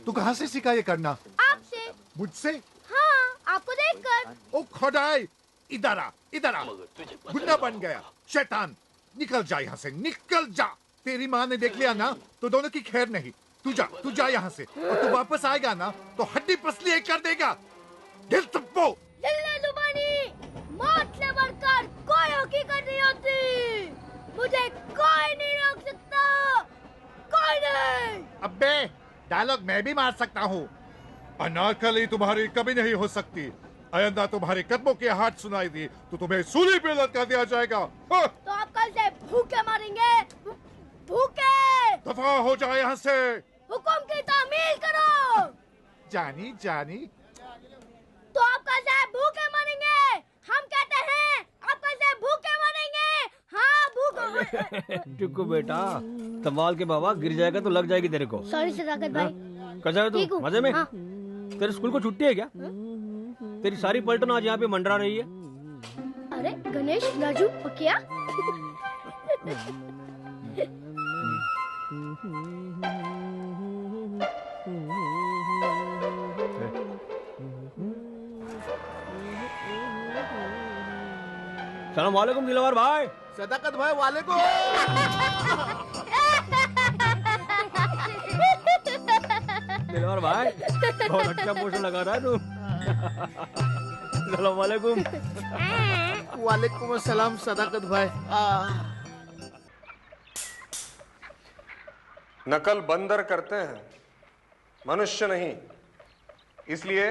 तू कहां से सीखा ये करना? आपसे। मुझसे? हाँ, आपको देखकर। ओ खुदाई, इधर आ, इधर आ। गुंडा बन गया, शैतान। निकल जा यहाँ से, निकल जा। तेरी माँ ने देख लिया ना तो दोनों की खैर नहीं। तू जा यहाँ से, और तू वापस आएगा ना तो हड्डी पसली एक कर देगा। दिल तप्पो। दिल जुबानी, मौत से बढ़कर कोई हकीकत नहीं होती। मुझे कोई नहीं रोक सकता, कोई नहीं। अब्बे, डायलॉग मैं भी मार सकता हूँ। अनारकली तुम्हारी कभी नहीं हो सकती। आइंदा तुम्हारे कदमों की आवाज सुनाई दी तो तुम्हें सूली पे लटका दिया जाएगा। तो आप कल से भूखे मारेंगे, भूखे। दफा हो जाए यहाँ से। हुक्म की तामील करो। जानी जानी। तो आप कल से भूखे मरेंगे। हम कहते हैं आप कल से भूखे मरेंगे। हाँ, भूखे। टिक्कू बेटा, तमाल के बाबा गिर जाएगा तो लग जाएगी तेरे को। सॉरी सदाकत भाई। कैसा है तू? मजे में? हाँ। तेरे स्कूल को छुट्टी है क्या? तेरी सारी पलटन आज यहाँ पे मंडरा रही है। अरे गणेश, राजू और क्या? सलाम वालेकुम दिलवार भाई। सदाकत भाई वालेकुम। दिलवार भाई, बहुत अच्छा पोस्टर लगा रहा है तू। सलाम वालेकुम। वालेकुम अस्सलाम सदाकत भाई। नकल बंदर करते हैं, मनुष्य नहीं। इसलिए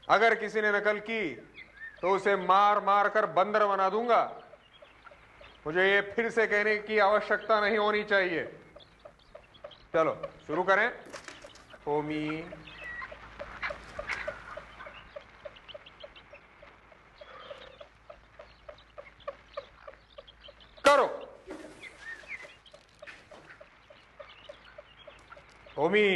अगर किसी ने नकल की तो उसे मार मार कर बंदर बना दूंगा। मुझे ये फिर से कहने की आवश्यकता नहीं होनी चाहिए। चलो शुरू करें। होमी, करो। होमी,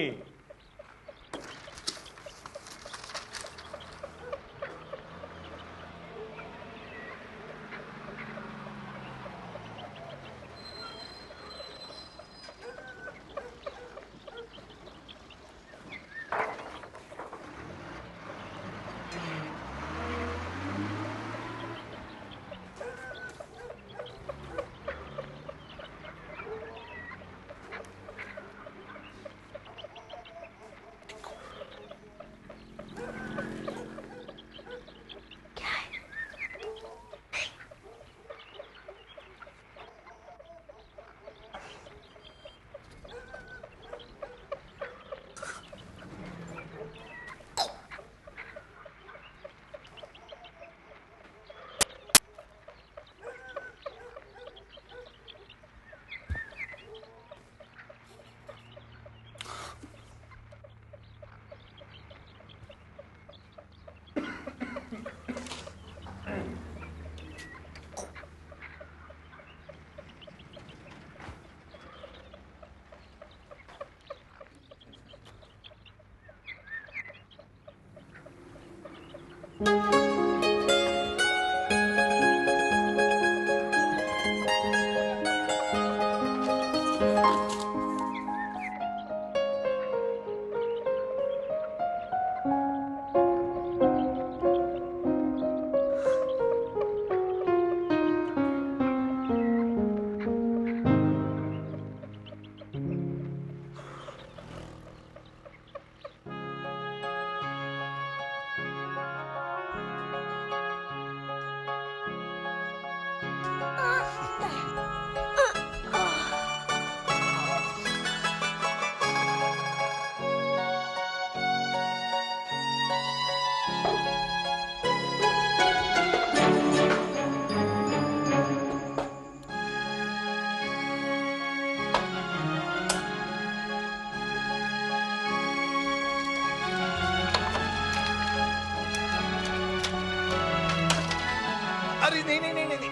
अरे नहीं नहीं नहीं नहीं नहीं,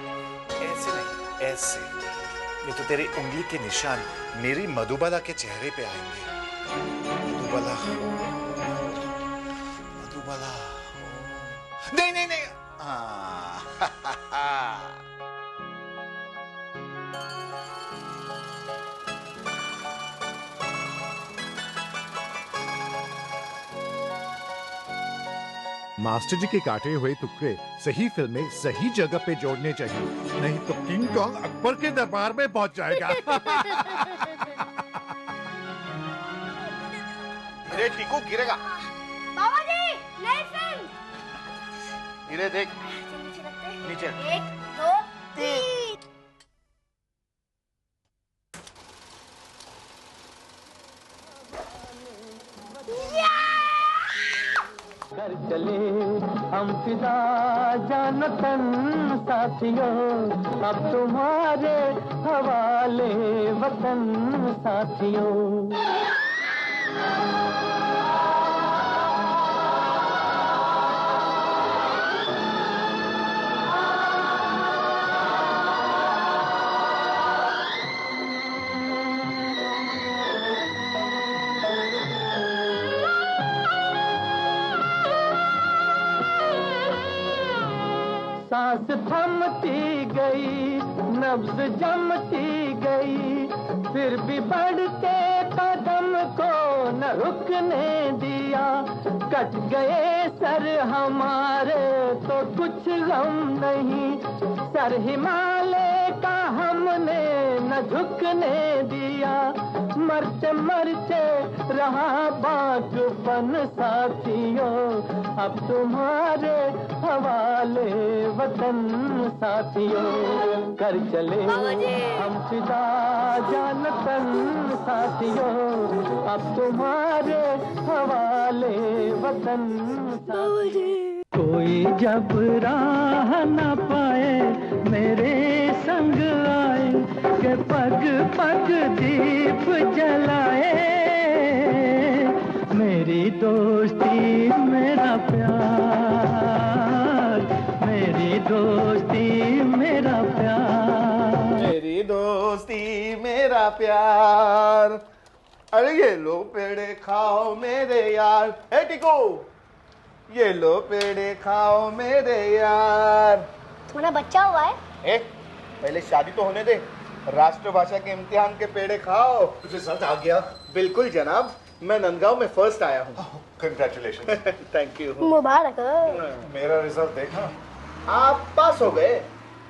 ऐसे नहीं, ऐसे। ये तो तेरी उंगली के निशान मेरी मधुबाला के चेहरे पे आएंगे। मधुबाला, मधुबाला। नहीं नहीं नहीं, मास्टर जी के काटे हुए टुकड़े सही फिल्म में सही जगह पे जोड़ने चाहिए, नहीं तो किंग कॉन्ग अकबर के दरबार में पहुंच जाएगा। अरे टीकू गिरेगा। बाबा जी, नई फिल्म। गिरे देख। नीचे। 1 2 3। कर चले हम फिदा जानतन साथियों, अब तुम्हारे हवाले वतन साथियों। सांस थमती गई, नब्ज जमती गई, फिर भी बढ़ते कदम को न रुकने दिया। कट गए सर हमारे तो कुछ गम नहीं, सर हिमालय का हमने न झुकने दिया। मरते मरते रहा बागपन साथियों, अब तुम्हारे हवाले वतन साथियों। कर चले हम फिदा जानतन साथियों, अब तुम्हारे हवाले वतन साथियों। कोई जब राह न पाए मेरे संग आए, के पग पग दीप जलाए। मेरी दोस्ती मेरा प्यार, मेरी दोस्ती मेरा प्यार, मेरी दोस्ती मेरा प्यार। अरे ये लो पेड़े खाओ मेरे यार। हे टिको, ये लो पेड़े खाओ मेरे यार। तुम्हारा बच्चा हुआ है? पहले शादी तो होने दे, राष्ट्रभाषा के इम्तिहान के पेड़े खाओ। रिजल्ट आ गया? बिल्कुल जनाब, मैं नंदगांव में फर्स्ट आया हूँ। कंग्रेचुलेशन। Thank you. मुबारक। मेरा रिजल्ट देखा, आप पास हो गए।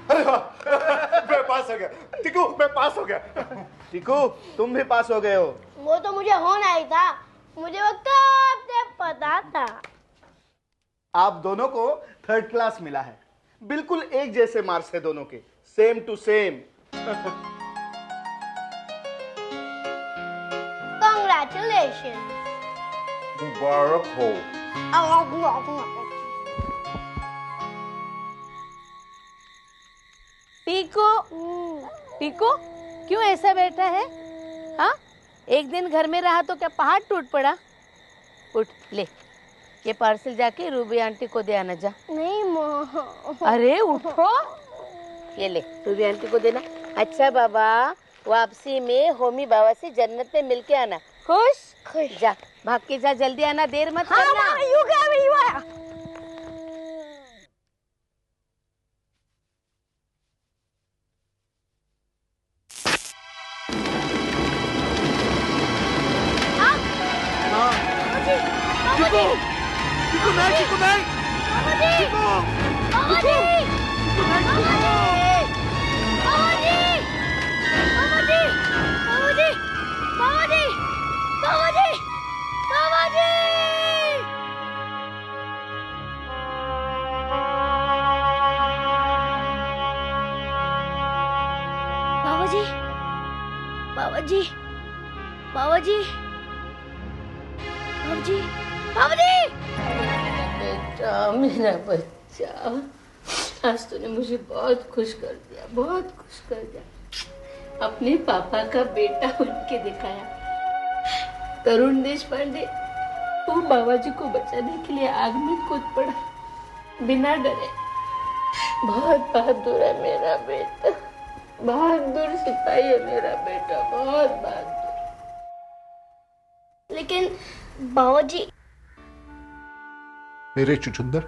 अरे वाह, मैं पास हो गया। टिकू, मैं पास हो गया। टिकू, तुम भी पास हो गए हो। वो तो मुझे होना ही था, मुझे वो कब से पता था। आप दोनों को 3rd क्लास मिला है, बिल्कुल एक जैसे मार्क्स है दोनों के, सेम टू सेम। Congratulations. मुबारक हो। टीको, टीको, क्यों ऐसा बैठा है? हाँ, एक दिन घर में रहा तो क्या पहाड़ टूट पड़ा? उठ, ले ये पार्सल जाके रूबी आंटी को दे आना जा। नहीं माँ। अरे उठो, ये ले रूबी आंटी को देना। अच्छा बाबा, वापसी में होमी बाबा से जन्नत में मिलके आना। खुश? खुश। जा, भाग के जा, जल्दी आना, देर मत करना। यू क्या टीकू नहीं, टीकू नहीं। बाबाजी, बाबाजी, बाबाजी, बाबाजी! बेटा, मेरा बच्चा, आज तूने मुझे बहुत खुश कर दिया, बहुत खुश कर दिया। अपने पापा का बेटा उनके दिखाया। तरुण देशपांडे, तू बाबाजी को बचाने के लिए आग में कूद पड़ा, बिना डरे। बहुत बहादुर है मेरा बेटा, बहादुर सिपाही है मेरा बेटा, बहुत बहादुर। लेकिन बाबाजी, मेरे चुचुंदर,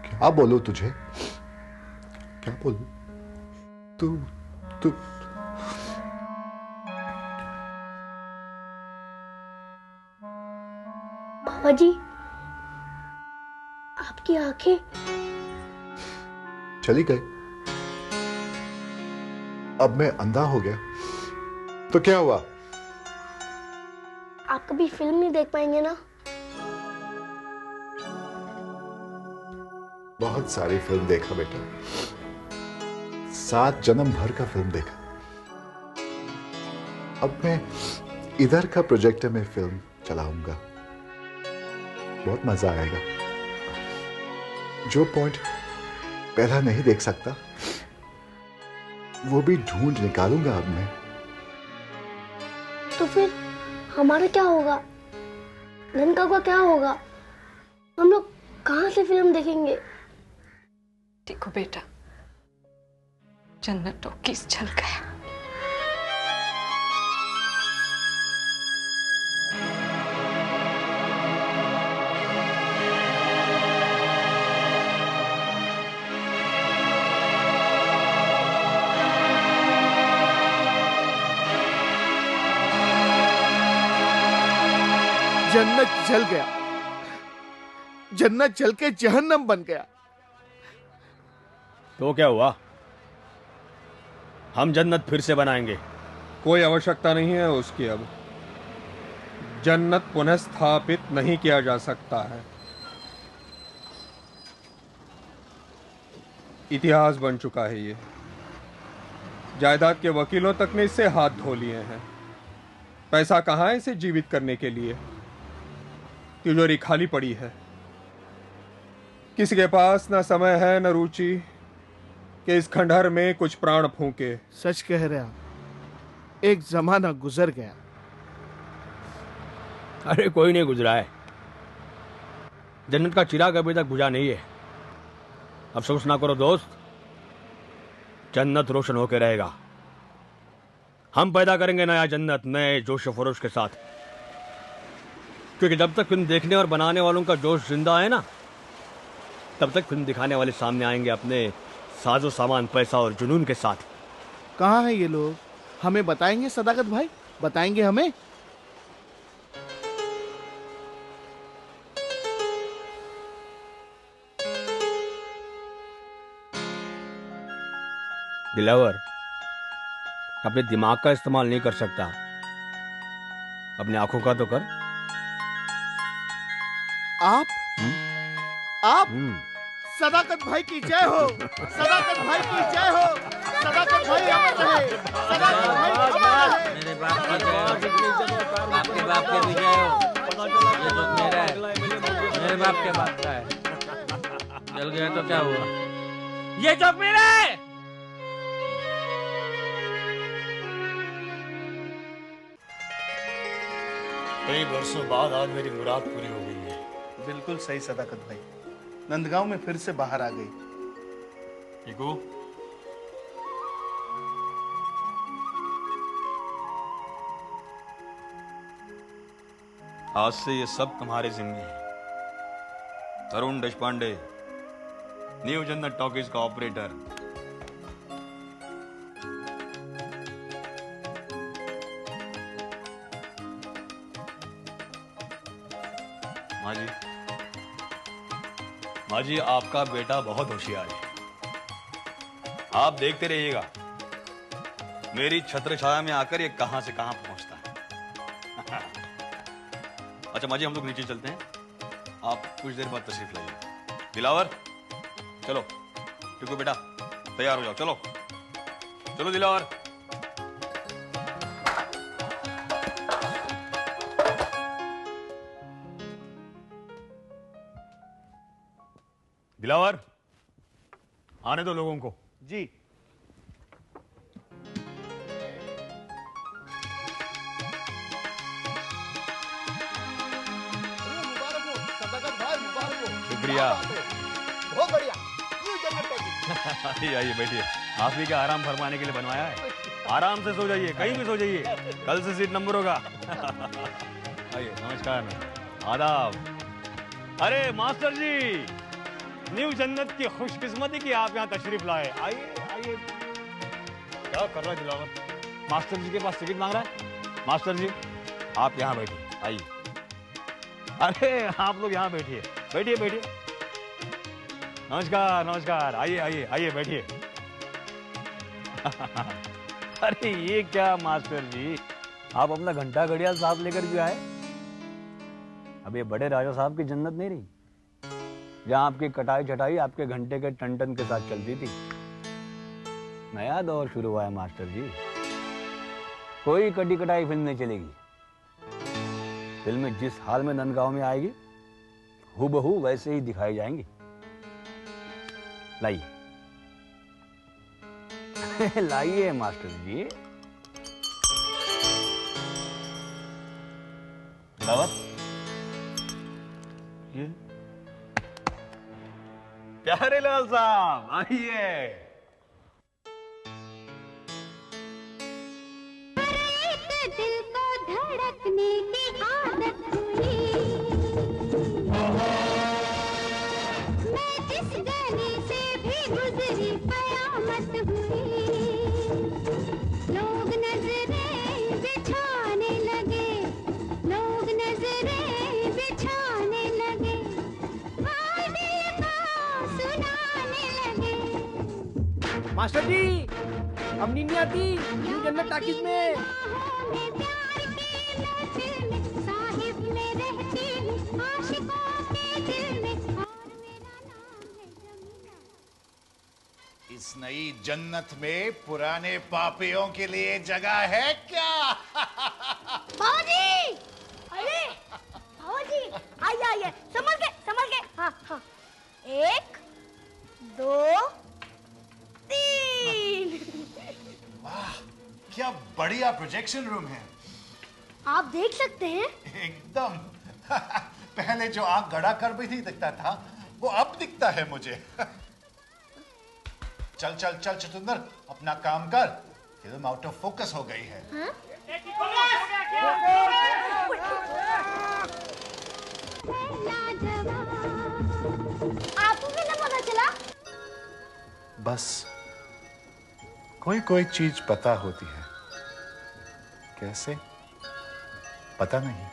क्या बोलूं तुझे, क्या बोलूं? तू बाबाजी, आपकी आंखें चली गई। अब मैं अंधा हो गया तो क्या हुआ? आप कभी फिल्म नहीं देख पाएंगे ना? बहुत सारी फिल्म देखा बेटा, 7 जन्म भर का फिल्म देखा। अब मैं इधर का प्रोजेक्टर में फिल्म चलाऊंगा, बहुत मजा आएगा। जो पॉइंट पहला नहीं देख सकता वो भी ढूंढ निकालूंगा अब मैं। तो फिर हमारा क्या होगा? ननका का क्या होगा? हम लोग कहां से फिल्म देखेंगे? देखो बेटा, जन्नत टॉकीज चल गया। जन्नत जल गया, जन्नत जल के जहन्नम बन गया। तो क्या हुआ? हम जन्नत फिर से बनाएंगे। कोई आवश्यकता नहीं है उसकी। अब जन्नत पुनः स्थापित नहीं किया जा सकता है। इतिहास बन चुका है ये। जायदाद के वकीलों तक ने इससे हाथ धो लिए हैं। पैसा कहां है इसे जीवित करने के लिए? तिजोरी खाली पड़ी है। किसी के पास ना समय है न रुचि कि इस खंडहर में कुछ प्राण फूंके। सच कह रहे आप, एक जमाना गुजर गया। अरे कोई नहीं गुजरा है, जन्नत का चिराग अभी तक बुझा नहीं है। अफसोस ना करो दोस्त, जन्नत रोशन होकर रहेगा। हम पैदा करेंगे नया जन्नत, नए जोश फरोश के साथ। क्योंकि जब तक फिल्म देखने और बनाने वालों का जोश जिंदा है ना, तब तक फिल्म दिखाने वाले सामने आएंगे अपने साजो सामान, पैसा और जुनून के साथ। कहाँ हैं ये लोग? हमें बताएंगे सदाकत भाई, बताएंगे हमें? दिलावर, अपने दिमाग का इस्तेमाल नहीं कर सकता, अपने आंखों का तो कर। आप सदाकत भाई की जय हो, सदाकत भाई की जय हो, सदाकत भाई अमर रहे, सदाकत भाई अमर रहे। मेरे बाप की जय हो, आपके बाप के भी जय हो। ये तो मेरा है, मेरे बाप के बाप का है। जल गया तो क्या हुआ? ये चौक मेरा है। कई वर्षों बाद आज मेरी मुराद पूरी हो गई है। बिल्कुल सही सदाकत भाई, नंदगांव में फिर से बाहर आ गई। टीकू, आज से ये सब तुम्हारे जिम्मे है। तरुण देशपांडे, न्यू जन्नत टॉकीज का ऑपरेटर। माँ जी, माँ जी, आपका बेटा बहुत होशियार है। आप देखते रहिएगा मेरी छत्र छाया में आकर ये कहां से कहां पहुंचता है। अच्छा माँ जी, हम लोग नीचे चलते हैं, आप कुछ देर बाद तशरीफ लाइए। दिलावर चलो, टिकू बेटा तैयार हो जाओ, चलो चलो दिलावर। दिलावर, आने दो लोगों को। जी। शुक्रिया। बहुत बढ़िया। आइए आइए बैठिए। आप भी क्या आराम फरमाने के लिए बनवाया है? आराम से सो जाइए, कहीं भी सो जाइए, कल से सीट नंबर होगा। आइए, नमस्कार, आदाब। अरे मास्टर जी, न्यू जन्नत की खुशकिस्मती की आप यहाँ तशरीफ लाए। आइए आइए। क्या कर रहा है दिलावर? मास्टर जी के पास टिकट मांग रहा है। मास्टर जी आप यहाँ बैठिए, आइए। अरे आप लोग यहाँ बैठिए, बैठिए बैठिए। नमस्कार नमस्कार, आइए आइए आइए बैठिए। अरे ये क्या मास्टर जी, आप अपना घंटा घड़ियाल साहब लेकर भी आए? अब ये बड़े राजा साहब की जन्नत नहीं रही जहां आपकी कटाई छटाई आपके घंटे के टन टन के साथ चलती थी। नया दौर शुरू हुआ है मास्टर जी। कोई कटी कटाई फिल्म नहीं चलेगी। फिल्म जिस हाल में नंदगांव में आएगी हूबहू वैसे ही दिखाई जाएंगी। लाइए लाइए मास्टर जी। दावत ये प्यारे लाल साहब आइए। दिल को धड़कने की आदत हुई, मैं जिस गली से भी गुजरी कयामत हुई। लोग नजरें बिछाने लगे, लोग नजरें बिछाने लगे, हाल दिल का सुनाने लगे। मास्टर जी, अब नींद नहीं आती न्यू जन्नत टाकीज में। इस नई जन्नत में पुराने पापियों के लिए जगह है क्या? बाबूजी, अरे बाबूजी, आइए आइए, संभल के। हाँ हाँ, 1 2 3। वाह, क्या बढ़िया प्रोजेक्शन रूम है। आप देख सकते हैं। एकदम। पहले जो आंख गड़ा कर भी नहीं दिखता था वो अब दिखता है मुझे। चल चल चल चतुंदर, अपना काम कर, फिल्म आउट ऑफ फोकस हो गई है। हाँ? आपको कैसे पता चला? बस कोई कोई चीज पता होती है, कैसे पता नहीं,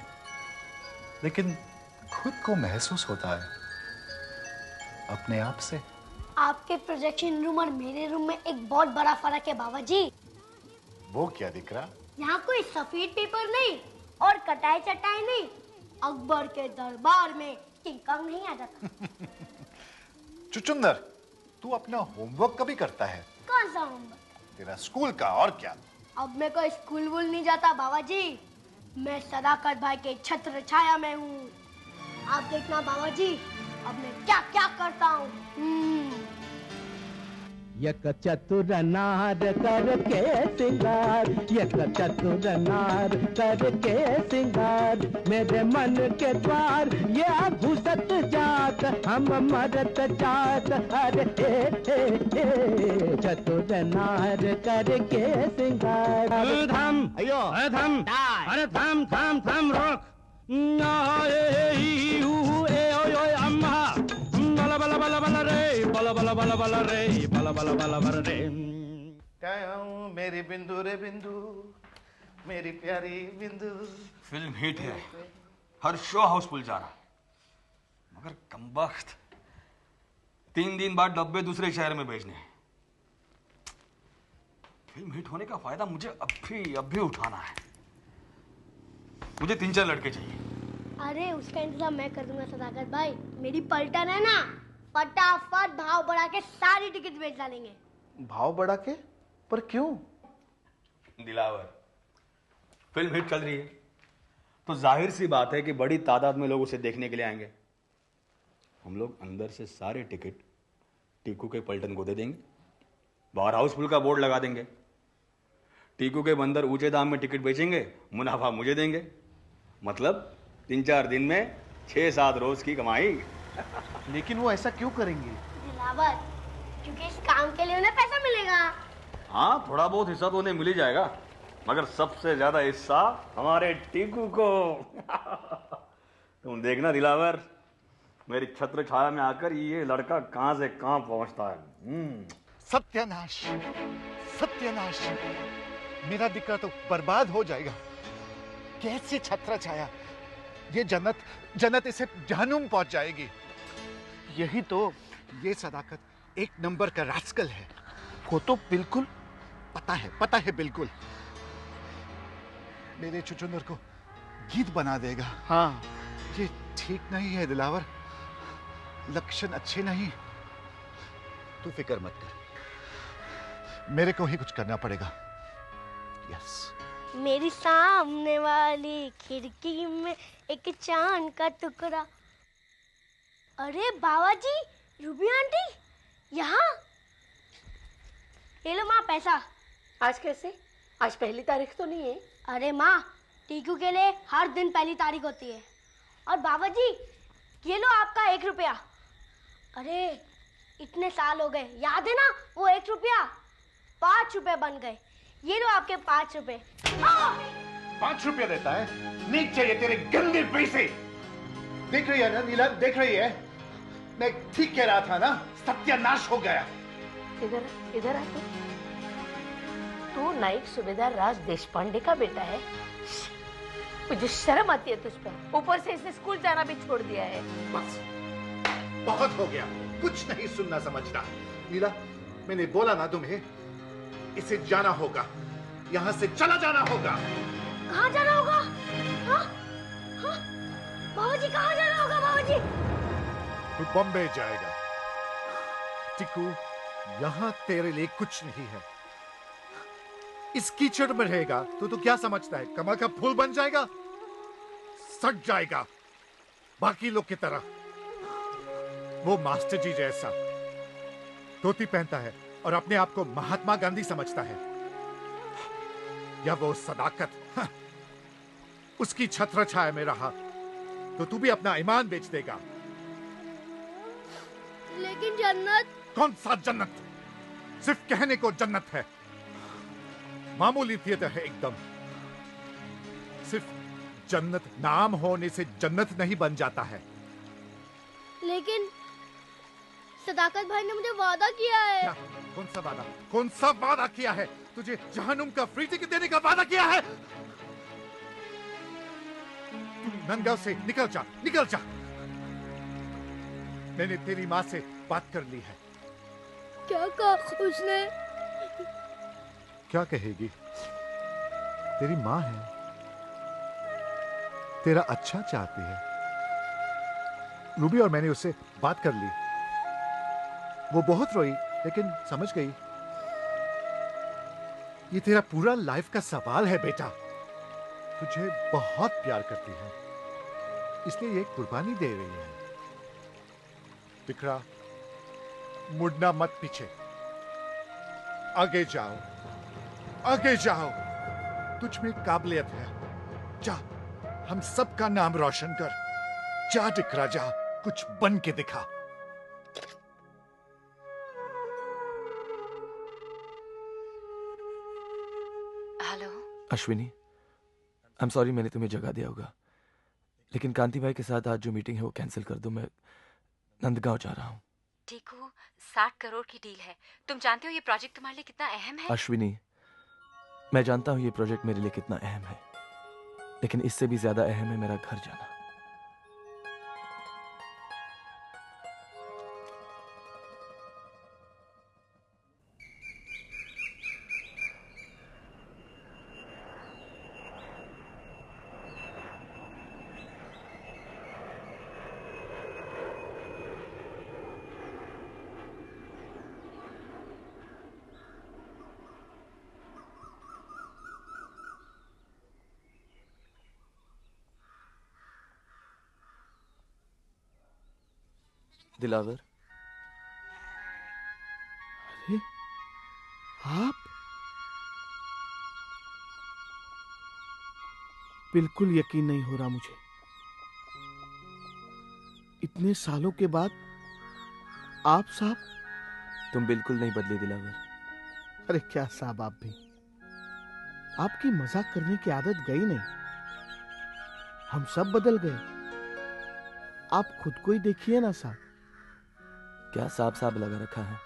लेकिन खुद को महसूस होता है अपने आप से। आपके प्रोजेक्शन रूम और मेरे रूम में एक बहुत बड़ा फर्क है बाबा जी। वो क्या दिख रहा? यहाँ कोई सफेद पेपर नहीं और कटाई चटाई नहीं। अकबर के दरबार में किंग कांग नहीं आ जाता। चुचुंदर, तू अपना होमवर्क कभी करता है? कौन सा होमवर्क? तेरा स्कूल का, और क्या? अब मैं कोई स्कूल वूल नहीं जाता बाबा जी। मैं सदाकत भाई के छत्र छाया में हूँ। आप देखना बाबा जी, अब मैं क्या क्या करता हूँ। यक चतुर नार करके सिंगार, यक चतुर नार करके सिंगार, मेरे मन के द्वार ये घुसत जात, हम मरत जात, अरे चतुर नार करके सिंगार। थम थम, अरे थम थम थम, रोक। अम्मा बला बला बला बला रे, बला बला बला बला रे, बला बला बला बला रे। मेरी बिंदु रे बिंदु, मेरी प्यारी बिंदु। फिल्म हिट है, हर शो हाउसफुल जा रहा है। मगर कमबख्त 3 दिन बाद डब्बे दूसरे शहर में भेजने हैं। फिल्म हिट होने का फायदा मुझे अभी उठाना है। मुझे 3-4 लड़के चाहिए। अरे उसका इंतजाम मैं कर दूंगा सदाकत भाई। मेरी पलटन है ना, फटाफट भाव बढ़ा के सारी टिकट बेच डालेंगे। भाव बढ़ा के? पर क्यों? दिलावर, फिल्म हिट चल रही है तो जाहिर सी बात है कि बड़ी तादाद में लोग उसे देखने के लिए आएंगे। हम लोग अंदर से सारे टिकट टीकू के पलटन को दे देंगे, बाहर हाउसफुल का बोर्ड लगा देंगे। टीकू के बंदर ऊंचे दाम में टिकट बेचेंगे, मुनाफा मुझे देंगे। मतलब 3-4 दिन में 6-7 रोज की कमाई। लेकिन वो ऐसा क्यों करेंगे? दिलावर, क्योंकि इस काम के लिए उन्हें पैसा मिलेगा। हाँ, थोड़ा बहुत हिस्सा तो उन्हें मिल ही जाएगा, मगर सबसे ज्यादा हिस्सा हमारे टीकू को। तुम देखना दिलावर, मेरी छत्र छाया में आकर ये लड़का कहां से कहां पहुंचता है। सत्यानाश, सत्यानाश, मेरा दिक्कत तो बर्बाद हो जाएगा। कैसे छत्र छाया? ये जन्नत इसे जहन्नुम पहुंच जाएगी। यही तो ये सदाकत एक नंबर का रास्कल है। वो तो बिल्कुल पता है बिल्कुल। मेरे चुचुंदर को गीत बना देगा। हाँ, ये ठीक नहीं है दिलावर, लक्षण अच्छे नहीं। तू फिक्र मत कर, मेरे को ही कुछ करना पड़ेगा। यस। मेरी सामने वाली खिड़की में एक चांद का टुकड़ा। अरे बाबा जी, रूबी आंटी यहाँ। ले लो माँ पैसा। आज कैसे? आज पहली तारीख तो नहीं है। अरे माँ, टीकू के लिए हर दिन पहली तारीख होती है। और बाबा जी, ये लो आपका 1 रुपया। अरे इतने साल हो गए, याद है ना वो 1 रुपया? 5 रुपए बन गए। ये लो आपके 5 रुपए। 5 रुपया देता है? नीचे ये तेरे गंदे पैसे। देख रही है ना नीला, देख रही है? मैं ठीक कह रहा था ना, सत्यानाश हो गया। इधर आ। तू नाइक सूबेदार राज देशपांडे का बेटा है। मुझे शर्म आती है तुझ पर। ऊपर से इसने स्कूल जाना भी छोड़ दिया है। बस बहुत हो गया, कुछ नहीं सुनना समझना। नीला, मैंने बोला ना तुम्हें, इसे जाना होगा, यहाँ से चला जाना होगा। कहाँ जाना होगा? हाँ? हाँ? बाबा जी कहाँ जाना होगा बाबा जी? तू बॉम्बे जाएगा। टिकू, यहाँ तेरे लिए कुछ नहीं है। इस कीचड़ में रहेगा तो क्या समझता है? कमल का फूल बन जाएगा, सट जाएगा बाकी लोग की तरह। वो मास्टर जी जैसा धोती पहनता है और अपने आप को महात्मा गांधी समझता है, या वो सदाकत, हाँ, उसकी छत्र छाया में रहा तो तू भी अपना ईमान बेच देगा। लेकिन जन्नत? कौन सा जन्नत? सिर्फ कहने को जन्नत है, मामूली थिएटर है एकदम। सिर्फ जन्नत नाम होने से जन्नत नहीं बन जाता है। लेकिन सदाकत भाई ने मुझे वादा किया है। क्या? कौन सा वादा? कौन सा वादा किया है? तुझे जहन्नुम का फ्री टिकट देने का वादा किया है? नंदगांव से निकल जा, निकल जा। मैंने तेरी माँ से बात कर ली है। क्या कहा उसने? क्या कहेगी? तेरी माँ है, तेरा अच्छा चाहती है। रूबी और मैंने उससे बात कर ली। वो बहुत रोई लेकिन समझ गई। ये तेरा पूरा लाइफ का सवाल है बेटा। तुझे बहुत प्यार करती है, इसलिए ये कुर्बानी दे रही है। बिखरा, मुड़ना मत पीछे, आगे जाओ, आगे जाओ। तुझ में काबिलियत है, जा हम सबका नाम रोशन कर। जा दिखरा, जा कुछ बन के दिखा। Hello Ashwini, I am sorry मैंने तुम्हें जगा दिया होगा, लेकिन कांति भाई के साथ आज जो मीटिंग है वो कैंसिल कर दो। मैं नंदगांव जा रहा हूँ। टीकू, 60 करोड़ की डील है। तुम जानते हो ये प्रोजेक्ट तुम्हारे लिए कितना अहम है? अश्विनी, मैं जानता हूँ ये प्रोजेक्ट मेरे लिए कितना अहम है, लेकिन इससे भी ज्यादा अहम है मेरा घर जाना। दिलावर, अरे आप? बिल्कुल यकीन नहीं हो रहा मुझे। इतने सालों के बाद आप साहब? तुम बिल्कुल नहीं बदले दिलावर। अरे क्या साहब आप भी, आपकी मजाक करने की आदत गई नहीं। हम सब बदल गए। आप खुद को ही देखिए ना साहब। क्या साहब साहब लगा रखा है?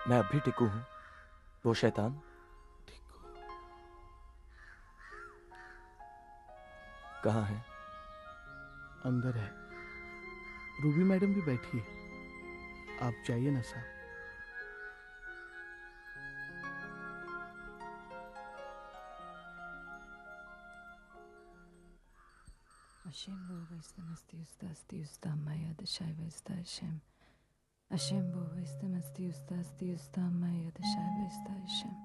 मैं अब भी टिकू हूं, वो शैतान। कहाँ है? अंदर है। रूबी मैडम भी बैठी है, आप जाइए ना साहब। Hashem Bovestamasti Ustasti Ustamaya Dashaiva Hashem. Hashem Bovestamasti Ustasti Ustamaya Dashaiva Hashem.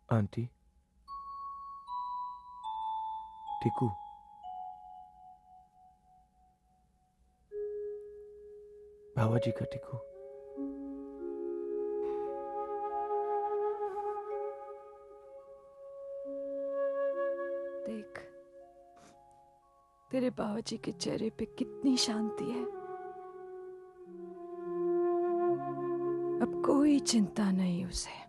Aunty, Tiku, बाबा जी का टिकू। देख, तेरे बाबा जी के चेहरे पे कितनी शांति है। अब कोई चिंता नहीं उसे।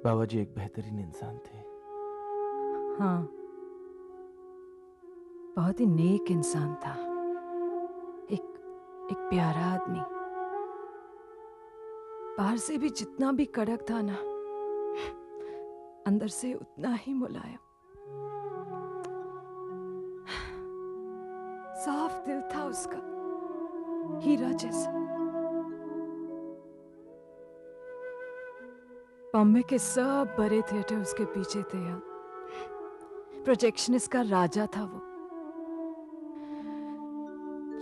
बाबा जी एक बेहतरीन इंसान थे। हाँ, बहुत ही नेक इंसान था। एक प्यारा आदमी। बाहर से भी जितना भी कड़क था ना, अंदर से उतना ही मुलायम। साफ दिल था उसका, हीरा जैसा। बॉम्बे के सब बड़े थिएटर उसके पीछे थे यार। प्रोजेक्शनिस्ट का राजा था वो।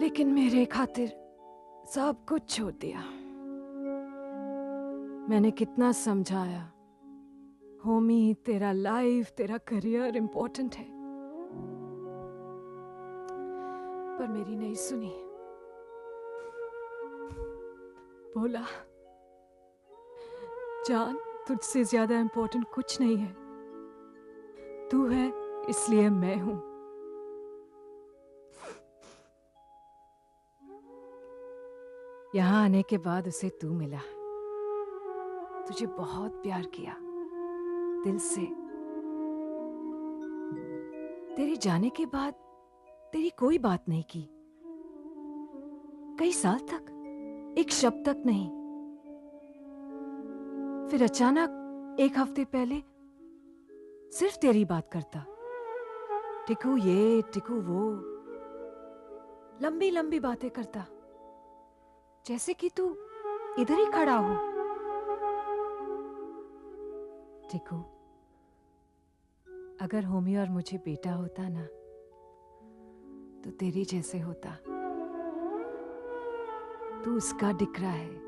लेकिन मेरे खातिर सब कुछ छोड़ दिया। मैंने कितना समझाया, होमी तेरा लाइफ, तेरा करियर इंपॉर्टेंट है, पर मेरी नहीं सुनी। बोला, जान तुझसे ज्यादा इंपॉर्टेंट कुछ नहीं है। तू है इसलिए मैं हूं। यहां आने के बाद उसे तू मिला। तुझे बहुत प्यार किया दिल से। तेरे जाने के बाद तेरी कोई बात नहीं की, कई साल तक एक शब्द तक नहीं। फिर अचानक एक हफ्ते पहले सिर्फ तेरी बात करता। टिकू ये, टिकू वो, लंबी लंबी बातें करता, जैसे कि तू इधर ही खड़ा हो। टिकू, अगर होमी और मुझे बेटा होता ना, तो तेरी जैसे होता। तू उसका डिकरा है।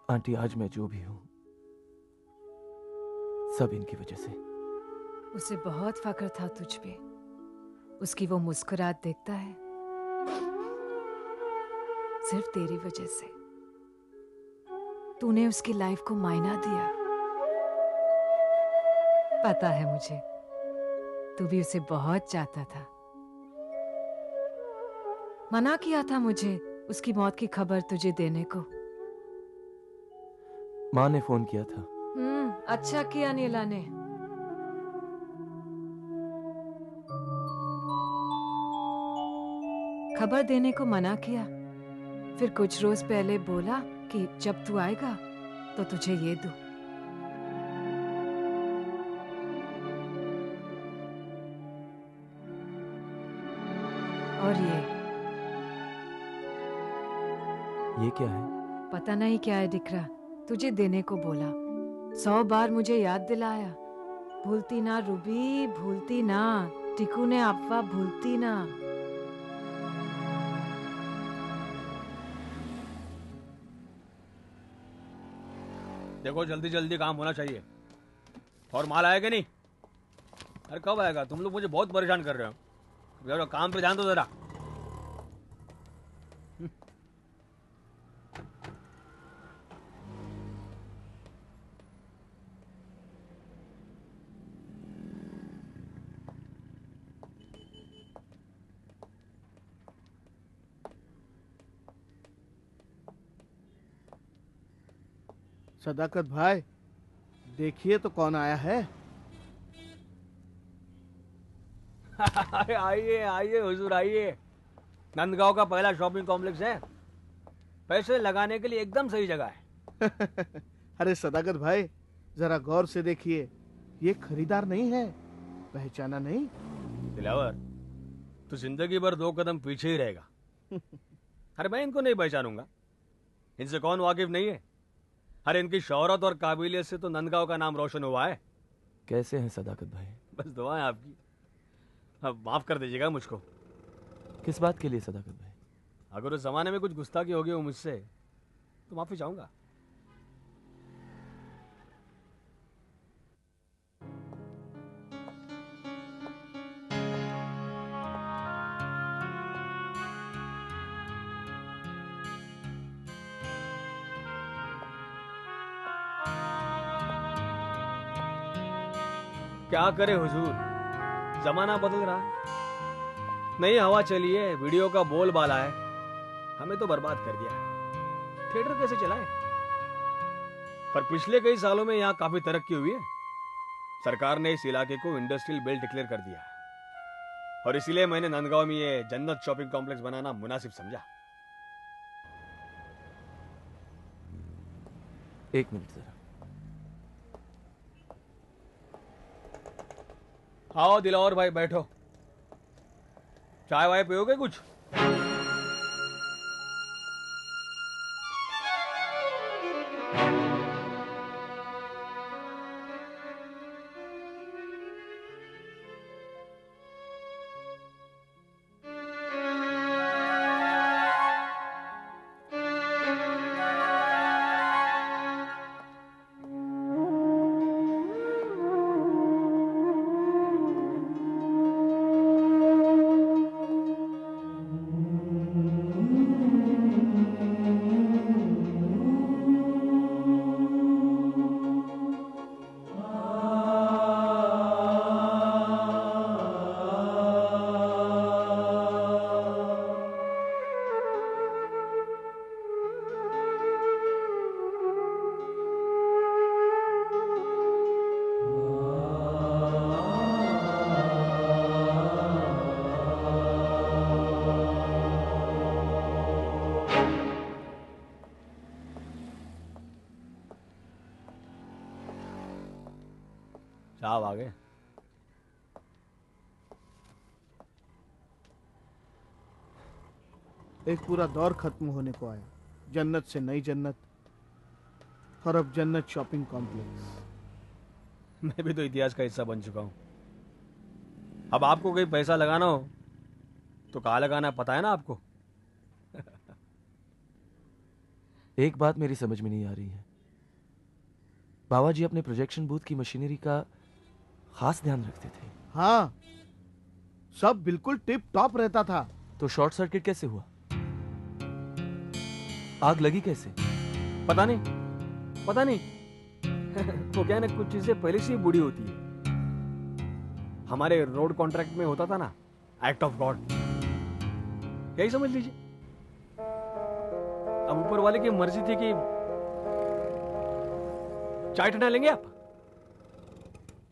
आंटी, आज मैं जो भी हूं सब इनकी वजह से। उसे बहुत फक्र था तुझ पे। उसकी वो मुस्कुराहट देखता है सिर्फ तेरी वजह से। तूने उसकी लाइफ को मायना दिया। पता है मुझे, तू भी उसे बहुत चाहता था। मना किया था मुझे उसकी मौत की खबर तुझे देने को। माँ ने फोन किया था। अच्छा किया नीला ने। खबर देने को मना किया, फिर कुछ रोज पहले बोला कि जब तू आएगा तो तुझे ये दूं। और ये क्या है? पता नहीं क्या है दिख रहा, तुझे देने को बोला। 100 बार मुझे याद दिलाया, भूलती ना रूबी, भूलती ना। टिकू ने अफवाह भूलती ना। देखो जल्दी जल्दी काम होना चाहिए। और माल आएगा नहीं? अरे कब आएगा? तुम लोग मुझे बहुत परेशान कर रहे हो। जरा काम पे ध्यान दो जरा। सदाकत भाई, देखिए तो कौन आया है। अरे आइए आइए हुजूर आइए। नंदगांव का पहला शॉपिंग कॉम्प्लेक्स है। पैसे लगाने के लिए एकदम सही जगह है। अरे सदाकत भाई, जरा गौर से देखिए, ये खरीदार नहीं है, पहचाना नहीं? दिलावर, तो जिंदगी भर 2 कदम पीछे ही रहेगा। अरे मैं इनको नहीं पहचानूंगा। इनसे कौन वाकिफ नहीं है? अरे इनकी शौहरत और काबिलियत से तो नंदगांव का नाम रोशन हुआ है। कैसे हैं सदाकत भाई? बस दुआ है आपकी। अब माफ कर दीजिएगा मुझको। किस बात के लिए सदाकत भाई? अगर उस जमाने में कुछ गुस्ताखी हो गई हो मुझसे तो माफी चाहूंगा। क्या करे हुजूर, जमाना बदल रहा है। नई हवा चली है, वीडियो का बोलबाला है। हमें तो बर्बाद कर दिया है। थिएटर कैसे चलाए? पर पिछले कई सालों में यहाँ काफी तरक्की हुई है। सरकार ने इस इलाके को इंडस्ट्रियल बेल्ट डिक्लेयर कर दिया है और इसीलिए मैंने नंदगांव में ये जन्नत शॉपिंग कॉम्प्लेक्स बनाना मुनासिब समझा। एक मिनट जरा। आओ दिलावर भाई, बैठो। चाय वाय पियोगे कुछ? साहब आ गए। एक पूरा दौर खत्म होने को आया, जन्नत से नई जन्नत, और अब जन्नत शॉपिंग कॉम्प्लेक्स। मैं भी तो इतिहास का हिस्सा बन चुका हूं। अब आपको कोई पैसा लगाना हो तो कहाँ लगाना पता है ना आपको। एक बात मेरी समझ में नहीं आ रही है। बाबा जी अपने प्रोजेक्शन बूथ की मशीनरी का खास ध्यान रखते थे। हाँ, सब बिल्कुल टिप टॉप रहता था। तो शॉर्ट सर्किट कैसे हुआ? आग लगी कैसे? पता नहीं, पता नहीं। तो क्या ना, कुछ चीजें पहले से ही बूढ़ी होती है। हमारे रोड कॉन्ट्रैक्ट में होता था ना, एक्ट ऑफ गॉड, यही समझ लीजिए। अब ऊपर वाले की मर्जी थी कि चाय ठंडा लेंगे आप?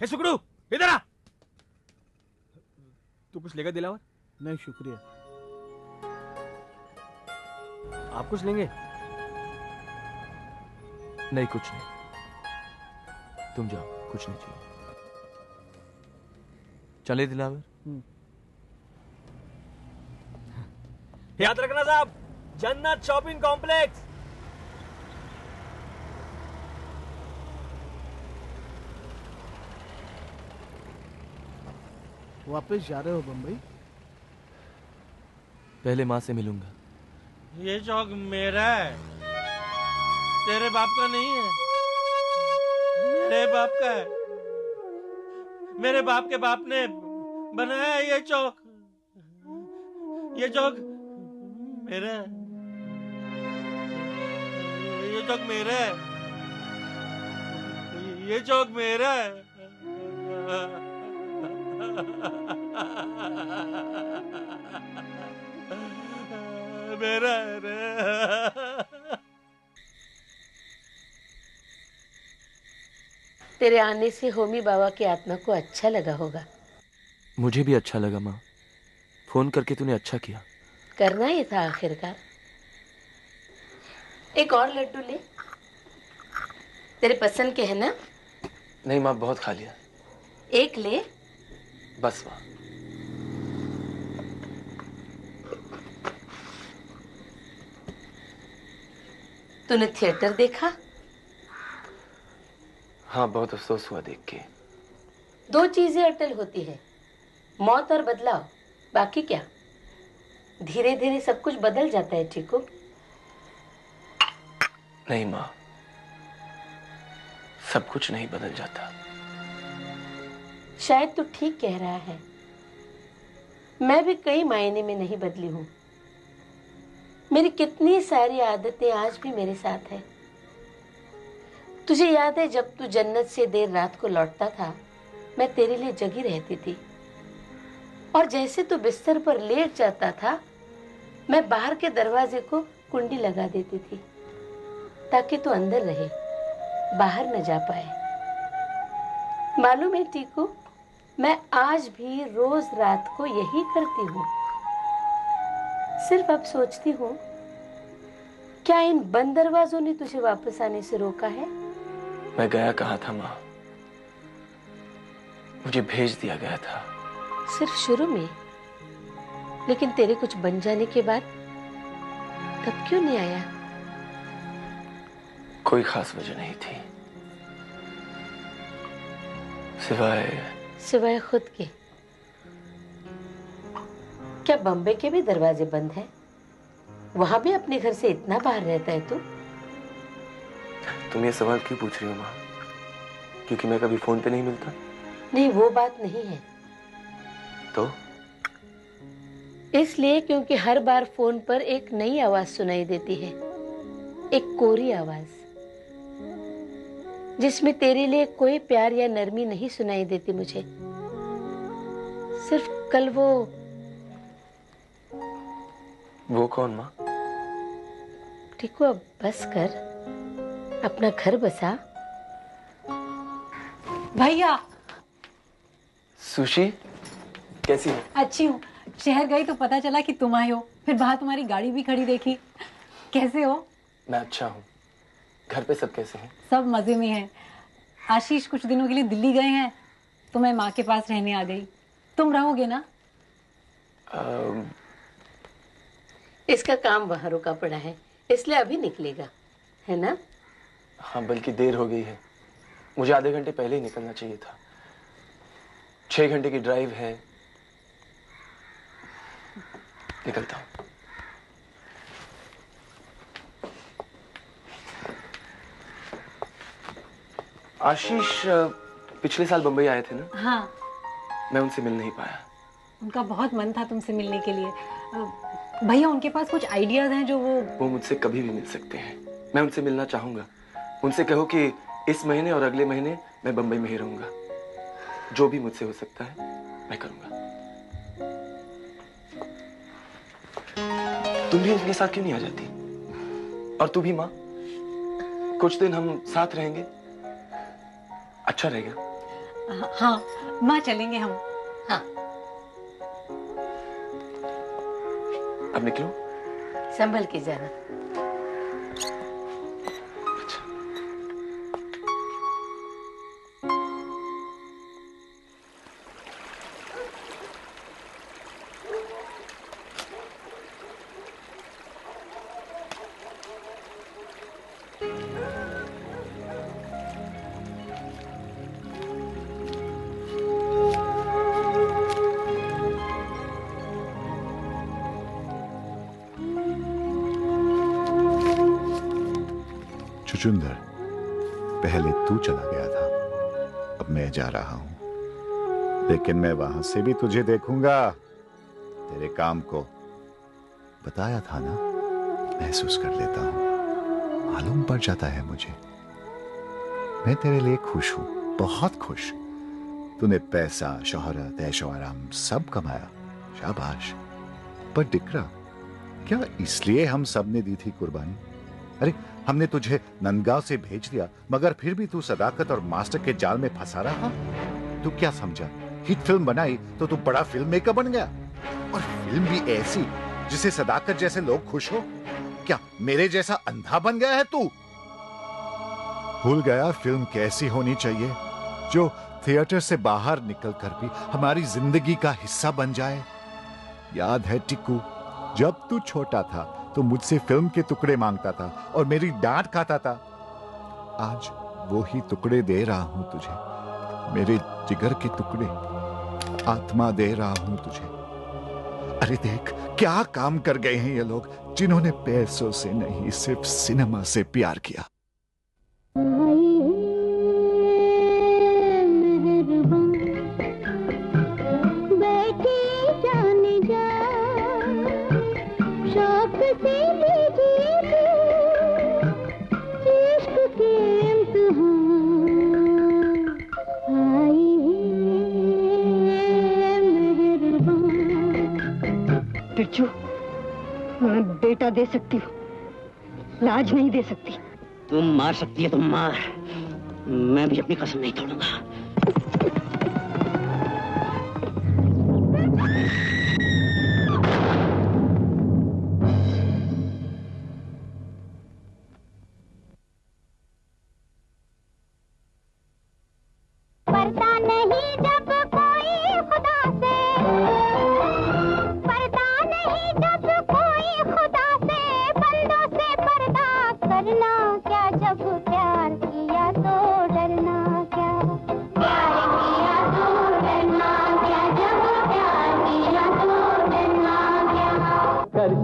हे सुकड़ू, इधर आ। तू कुछ लेगा दिलावर? नहीं शुक्रिया। आप कुछ लेंगे? नहीं, कुछ नहीं। तुम जाओ, कुछ नहीं चाहिए। चले दिलावर। याद रखना साहब, जन्नत शॉपिंग कॉम्प्लेक्स। वापस जा रहे हो बम्बई? पहले माँ से मिलूंगा। ये चौक मेरा है, तेरे बाप का नहीं है। मेरे बाप का है। मेरे बाप के बाप ने बनाया है ये चौक। ये चौक मेरा है। ये चौक मेरा है। ये चौक मेरा है। मेरा है रे। तेरे आने से होमी बाबा की आत्मा को अच्छा लगा होगा। मुझे भी अच्छा लगा माँ। फोन करके तूने अच्छा किया। करना ही था आखिरकार। एक और लड्डू ले, तेरे पसंद के है ना? नहीं माँ, बहुत खा लिया। एक ले। बस माँ। तूने थिएटर देखा? हाँ, बहुत अफसोस हुआ देख के। दो चीजें अटल होती है, मौत और बदलाव। बाकी क्या? धीरे धीरे सब कुछ बदल जाता है टीकू। नहीं माँ, सब कुछ नहीं बदल जाता। शायद तू ठीक कह रहा है। मैं भी कई मायने में नहीं बदली हूँ। मेरी कितनी सारी आदतें आज भी मेरे साथ है। तुझे याद है जब तू जन्नत से देर रात को लौटता था, मैं तेरे लिए जगी रहती थी। और जैसे तू बिस्तर पर लेट जाता था, मैं बाहर के दरवाजे को कुंडी लगा देती थी ताकि तू अंदर रहे, बाहर न जा पाए। मालूम है टीकू, मैं आज भी रोज रात को यही करती हूँ। सिर्फ अब सोचती हूँ, क्या इन बंद दरवाजों ने तुझे वापस आने से रोका है? मैं गया कहाँ था माँ? मुझे भेज दिया गया था। सिर्फ शुरू में, लेकिन तेरे कुछ बन जाने के बाद तब क्यों नहीं आया? कोई खास वजह नहीं थी, सिवाय खुद के। क्या बम्बे के भी दरवाजे बंद हैं? वहां भी अपने घर से इतना बाहर रहता है तू? तुम ये सवाल क्यों पूछ रही हो माँ? क्योंकि मैं कभी फोन पे नहीं मिलता? नहीं, वो बात नहीं है। तो? इसलिए क्योंकि हर बार फोन पर एक नई आवाज सुनाई देती है, एक कोरी आवाज, जिसमें तेरे लिए कोई प्यार या नरमी नहीं सुनाई देती मुझे। सिर्फ कल वो कौन माँ? टीकू, अब बस कर, अपना घर बसा। भैया। सुशी, कैसी है? अच्छी हूँ। शहर गई तो पता चला कि तुम आए हो, फिर बाहर तुम्हारी गाड़ी भी खड़ी देखी। कैसे हो? मैं अच्छा हूँ। घर पे सब कैसे हैं? सब मजे में हैं। आशीष कुछ दिनों के लिए दिल्ली गए हैं, तो मैं माँ के पास रहने आ गई। तुम रहोगे ना? इसका काम वहाँ रुका पड़ा है, इसलिए अभी निकलेगा, है ना? हाँ, बल्कि देर हो गई है। मुझे आधे घंटे पहले ही निकलना चाहिए था। 6 घंटे की ड्राइव है। निकलता हूँ। आशीष पिछले साल बंबई आए थे ना? हाँ। मैं उनसे मिल नहीं पाया। उनका बहुत मन था तुमसे मिलने के लिए। भैया, उनके पास कुछ आइडियाज हैं जो वो मुझसे कभी भी मिल सकते हैं। मैं उनसे मिलना चाहूंगा। उनसे कहो कि इस महीने और अगले महीने मैं बंबई में ही रहूंगा। जो भी मुझसे हो सकता है मैं करूंगा। तुम भी उनके साथ क्यों नहीं आ जाती? और तू भी माँ, कुछ दिन हम साथ रहेंगे, अच्छा रहेगा। हाँ माँ, चलेंगे हम। हाँ। अब निकलो। संभल के जाना। चुचुंदर, पहले तू चला गया था, अब मैं जा रहा हूं, लेकिन मैं वहां से भी तुझे देखूंगा। तेरे काम को बताया था ना, महसूस कर लेता हूं, मालूम पड़ जाता है मुझे। मैं तेरे लिए खुश हूं, बहुत खुश। तूने पैसा, शोहरत, ऐशो आराम सब कमाया, शाबाश। पर डिकरा, क्या इसलिए हम सब ने दी थी कुर्बानी? अरे हमने तुझे नंदगांव से भेज दिया, मगर फिर भी तू सदाकत और मास्टर के जाल में फंसा रहा। तू क्या समझा, हिट फिल्म बनाई तो तू बड़ा फिल्म मेकर बन गया, और फिल्म भी ऐसी जिसे सदाकत जैसे लोग खुश हो? क्या मेरे जैसा अंधा बन गया है तू? भूल गया फिल्म कैसी होनी चाहिए, जो थिएटर से बाहर निकलकर भी हमारी जिंदगी का हिस्सा बन जाए। याद है टिक्कू, जब तू छोटा था तो मुझसे फिल्म के टुकड़े मांगता था और मेरी डांट खाता था। आज वो ही टुकड़े दे रहा हूं तुझे, मेरे जिगर के टुकड़े, आत्मा दे रहा हूं तुझे। अरे देख क्या काम कर गए हैं ये लोग, जिन्होंने पैसों से नहीं सिर्फ सिनेमा से प्यार किया। बिरजू, मैं बेटा दे सकती हूँ, लाज नहीं दे सकती। तुम मार सकती है, तुम मार, मैं भी अपनी कसम नहीं तोड़ूंगा।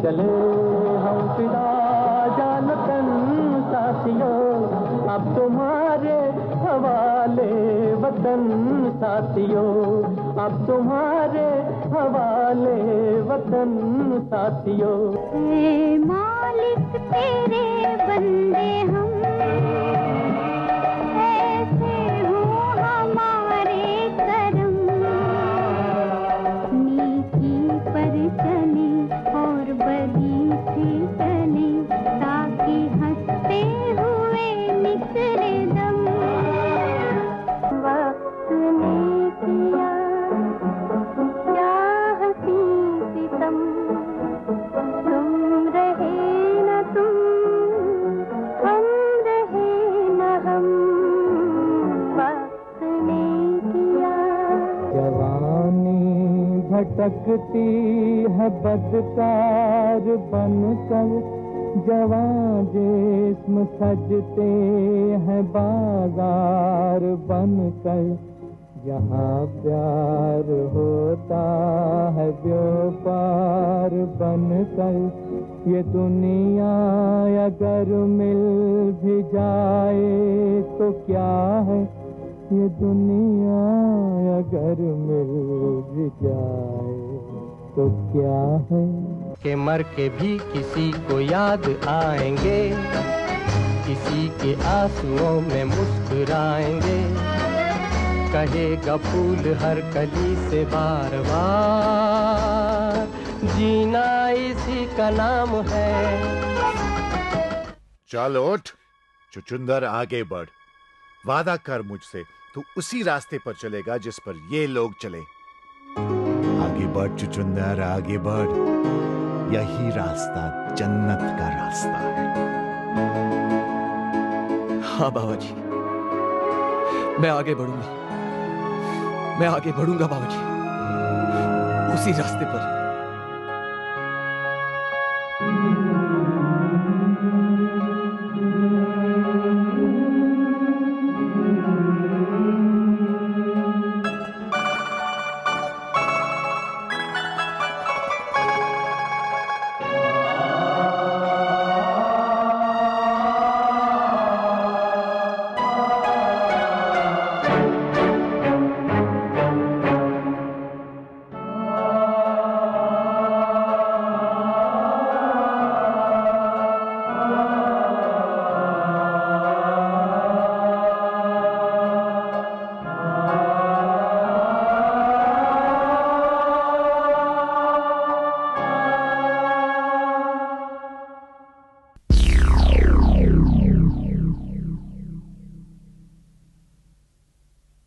चले हम फिदा जानतन साथियों, अब तुम्हारे हवाले वतन साथियों, अब तुम्हारे हवाले वतन साथियों। हे मालिक तेरे बंदे हम, ऐसे हो हमारे करम, नीति पर चले और बदी से चले, ताकि हंसते हुए निकले दम। वक्त ने किया क्या हंसी सितम, तुम रहे न तुम, हम रहे न हम, वक्त ने किया। जवानी भटकती है बदकार बनकर, जवां जिस्म सजते हैं बाजार बनकर, जहाँ प्यार होता है व्यापार बनकर, ये दुनिया अगर मिल भी जाए तो क्या है, ये दुनिया अगर मिल भी जाए तो क्या है। के मर के भी किसी को याद आएंगे, किसी के आंसुओं में मुस्कुराएंगे, कहेगा फूल हर कली से बार बार, जीना इसी का नाम है। चल उठ चुचुंदर, आगे बढ़, वादा कर मुझसे तू उसी रास्ते पर चलेगा जिस पर ये लोग चले। आगे बढ़ चुचुंदर, आगे बढ़, यही रास्ता जन्नत का रास्ता है। हाँ बाबा जी, मैं आगे बढ़ूंगा, मैं आगे बढ़ूंगा बाबा जी, उसी रास्ते पर